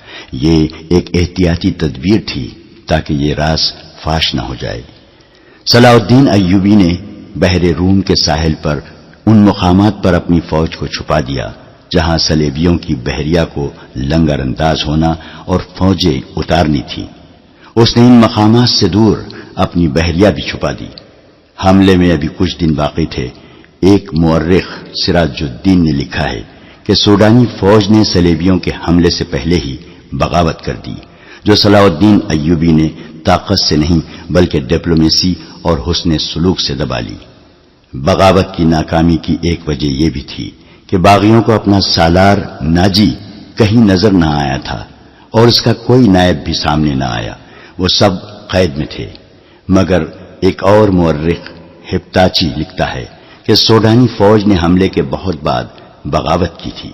یہ ایک احتیاطی تدبیر تھی تاکہ یہ راز فاش نہ ہو جائے۔ صلاح الدین ایوبی نے بحر روم کے ساحل پر ان مقامات پر اپنی فوج کو چھپا دیا جہاں صلیبیوں کی بحریہ کو لنگر انداز ہونا اور فوجیں اتارنی تھی۔ اس نے ان مقامات سے دور اپنی بحریہ بھی چھپا دی۔ حملے میں ابھی کچھ دن باقی تھے۔ ایک مورخ سراج الدین نے لکھا ہے کہ سوڈانی فوج نے صلیبیوں کے حملے سے پہلے ہی بغاوت کر دی، جو صلاح الدین ایوبی نے طاقت سے نہیں بلکہ ڈپلومیسی اور حسن سلوک سے دبا لی۔ بغاوت کی ناکامی کی ایک وجہ یہ بھی تھی کہ باغیوں کو اپنا سالار ناجی کہیں نظر نہ آیا تھا اور اس کا کوئی نائب بھی سامنے نہ آیا۔ وہ سب قید میں تھے، مگر ایک اور مورخ ہپتاچی لکھتا ہے کہ سوڈانی فوج نے حملے کے بہت بعد بغاوت کی تھی۔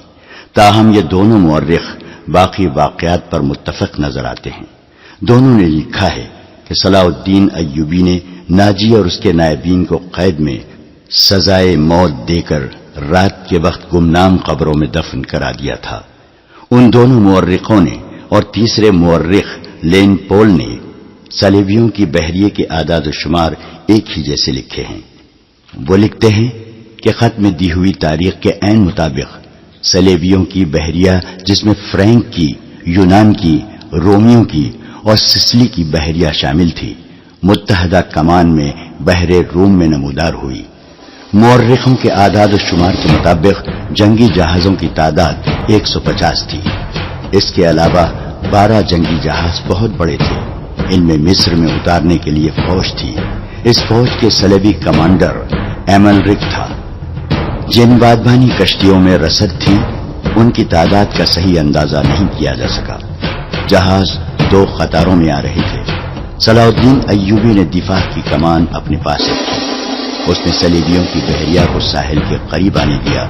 تاہم یہ دونوں مورخ باقی واقعات پر متفق نظر آتے ہیں۔ دونوں نے لکھا ہے کہ صلاح الدین ایوبی نے ناجی اور اس کے نائبین کو قید میں سزائے موت دے کر رات کے وقت گمنام قبروں میں دفن کرا دیا تھا۔ ان دونوں مورخوں نے اور تیسرے مورخ لین پول نے صلیبیوں کی بحریے کے اعداد و شمار ایک ہی جیسے لکھے ہیں۔ وہ لکھتے ہیں کہ خط میں دی ہوئی تاریخ کے عین مطابق صلیبیوں کی بحریہ، جس میں فرینک کی، یونان کی، رومیوں کی اور سسلی کی بحریہ شامل تھی، متحدہ کمان میں بحر روم میں نمودار ہوئی۔ مورخوں کے اعداد و شمار کے مطابق جنگی جہازوں کی تعداد 150 تھی۔ اس کے علاوہ 12 جنگی جہاز بہت بڑے تھے۔ ان میں مصر میں اتارنے کے لیے فوج تھی۔ اس فوج کے صلیبی کمانڈر ایملرک تھا۔ جن بادبانی کشتیوں میں رسد تھی ان کی تعداد کا صحیح اندازہ نہیں کیا جا سکا۔ جہاز 2 قطاروں میں آ رہے تھے۔ صلاح الدین ایوبی نے دفاع کی کمان اپنے پاس رکھی۔ اس نے صلیبیوں کی بحریہ کو ساحل کے قریب آنے دیا۔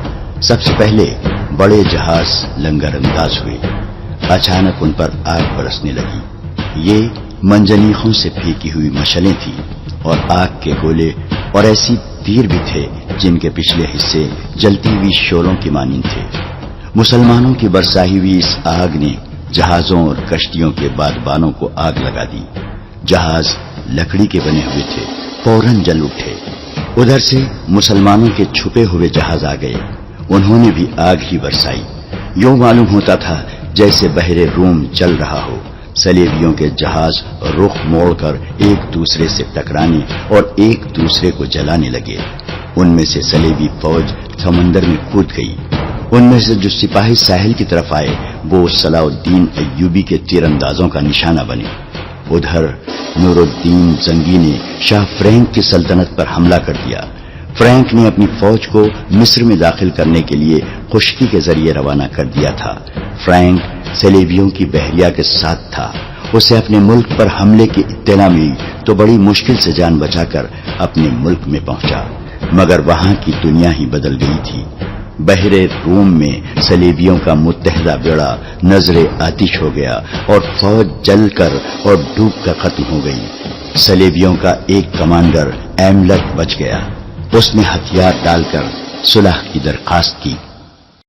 سب سے پہلے بڑے جہاز لنگر انداز ہوئے۔ اچانک ان پر آگ برسنے لگی۔ یہ منجنیقوں سے پھینکی ہوئی مشعلیں تھیں اور آگ کے گولے اور ایسی تیر بھی تھے جن کے پچھلے حصے جلتی ہوئی شعلوں کی مانند تھے۔ مسلمانوں کی برسائی ہوئی اس آگ نے جہازوں اور کشتیوں کے بادبانوں کو آگ لگا دی۔ جہاز لکڑی کے بنے ہوئے تھے، فوراً جل اٹھے۔ ادھر سے مسلمانوں کے چھپے ہوئے جہاز آ گئے، انہوں نے بھی آگ ہی برسائی۔ یوں معلوم ہوتا تھا جیسے بحر روم جل رہا ہو۔ صلیبیوں کے جہاز رخ موڑ کر ایک دوسرے سے ٹکرانے اور ایک دوسرے کو جلانے لگے۔ ان میں سے صلیبی فوج سمندر میں کود گئی۔ ان میں سے جو سپاہی ساحل کی طرف آئے وہ صلاح الدین ایوبی کے تیر اندازوں کا نشانہ بنے۔ ادھر نور الدین زنگی نے شاہ فرینک کی سلطنت پر حملہ کر دیا۔ فرینک نے اپنی فوج کو مصر میں داخل کرنے کے لیے خشکی کے ذریعے روانہ کر دیا تھا۔ فرینک صلیبیوں کی بحریہ کے ساتھ تھا۔ اسے اپنے ملک پر حملے کی اطلاع ملی تو بڑی مشکل سے جان بچا کر اپنے ملک میں پہنچا، مگر وہاں کی دنیا ہی بدل گئی تھی۔ بحر روم میں صلیبیوں کا متحدہ بیڑا نظر آتش ہو گیا اور فوج جل کر اور ڈوب کر ختم ہو گئی۔ صلیبیوں کا ایک کمانڈر ایملرک بچ گیا۔ اس نے ہتھیار ڈال کر صلح کی درخواست کی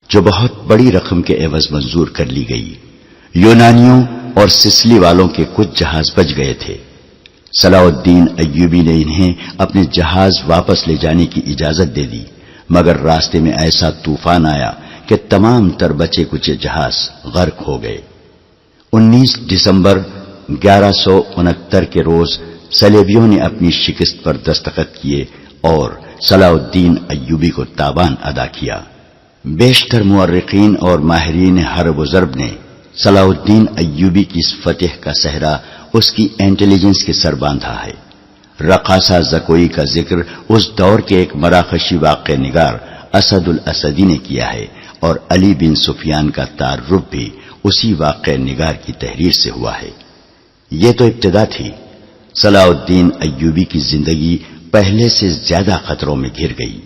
جو بہت بڑی رقم کے عوض منظور کر لی گئی۔ یونانیوں اور سسلی والوں کے کچھ جہاز بچ گئے تھے۔ صلاح الدین ایوبی نے انہیں اپنے جہاز واپس لے جانے کی اجازت دے دی، مگر راستے میں ایسا طوفان آیا کہ تمام تر بچے کچے جہاز غرق ہو گئے۔ 19 دسمبر 1169 کے روز صلیبیوں نے اپنی شکست پر دستخط کیے اور صلاح الدین ایوبی کو تاوان ادا کیا۔ بیشتر مورخین اور ماہرین حرب و ضرب نے صلاح الدین ایوبی کی اس فتح کا صحرا اس کی انٹیلیجنس کے سر باندھا ہے۔ رقاصہ زکوئی کا ذکر اس دور کے ایک مراکشی واقع نگار اسد الاسدی نے کیا ہے اور علی بن سفیان کا تعارف بھی اسی واقع نگار کی تحریر سے ہوا ہے۔ یہ تو ابتدا تھی۔ صلاح الدین ایوبی کی زندگی پہلے سے زیادہ خطروں میں گھر گئی۔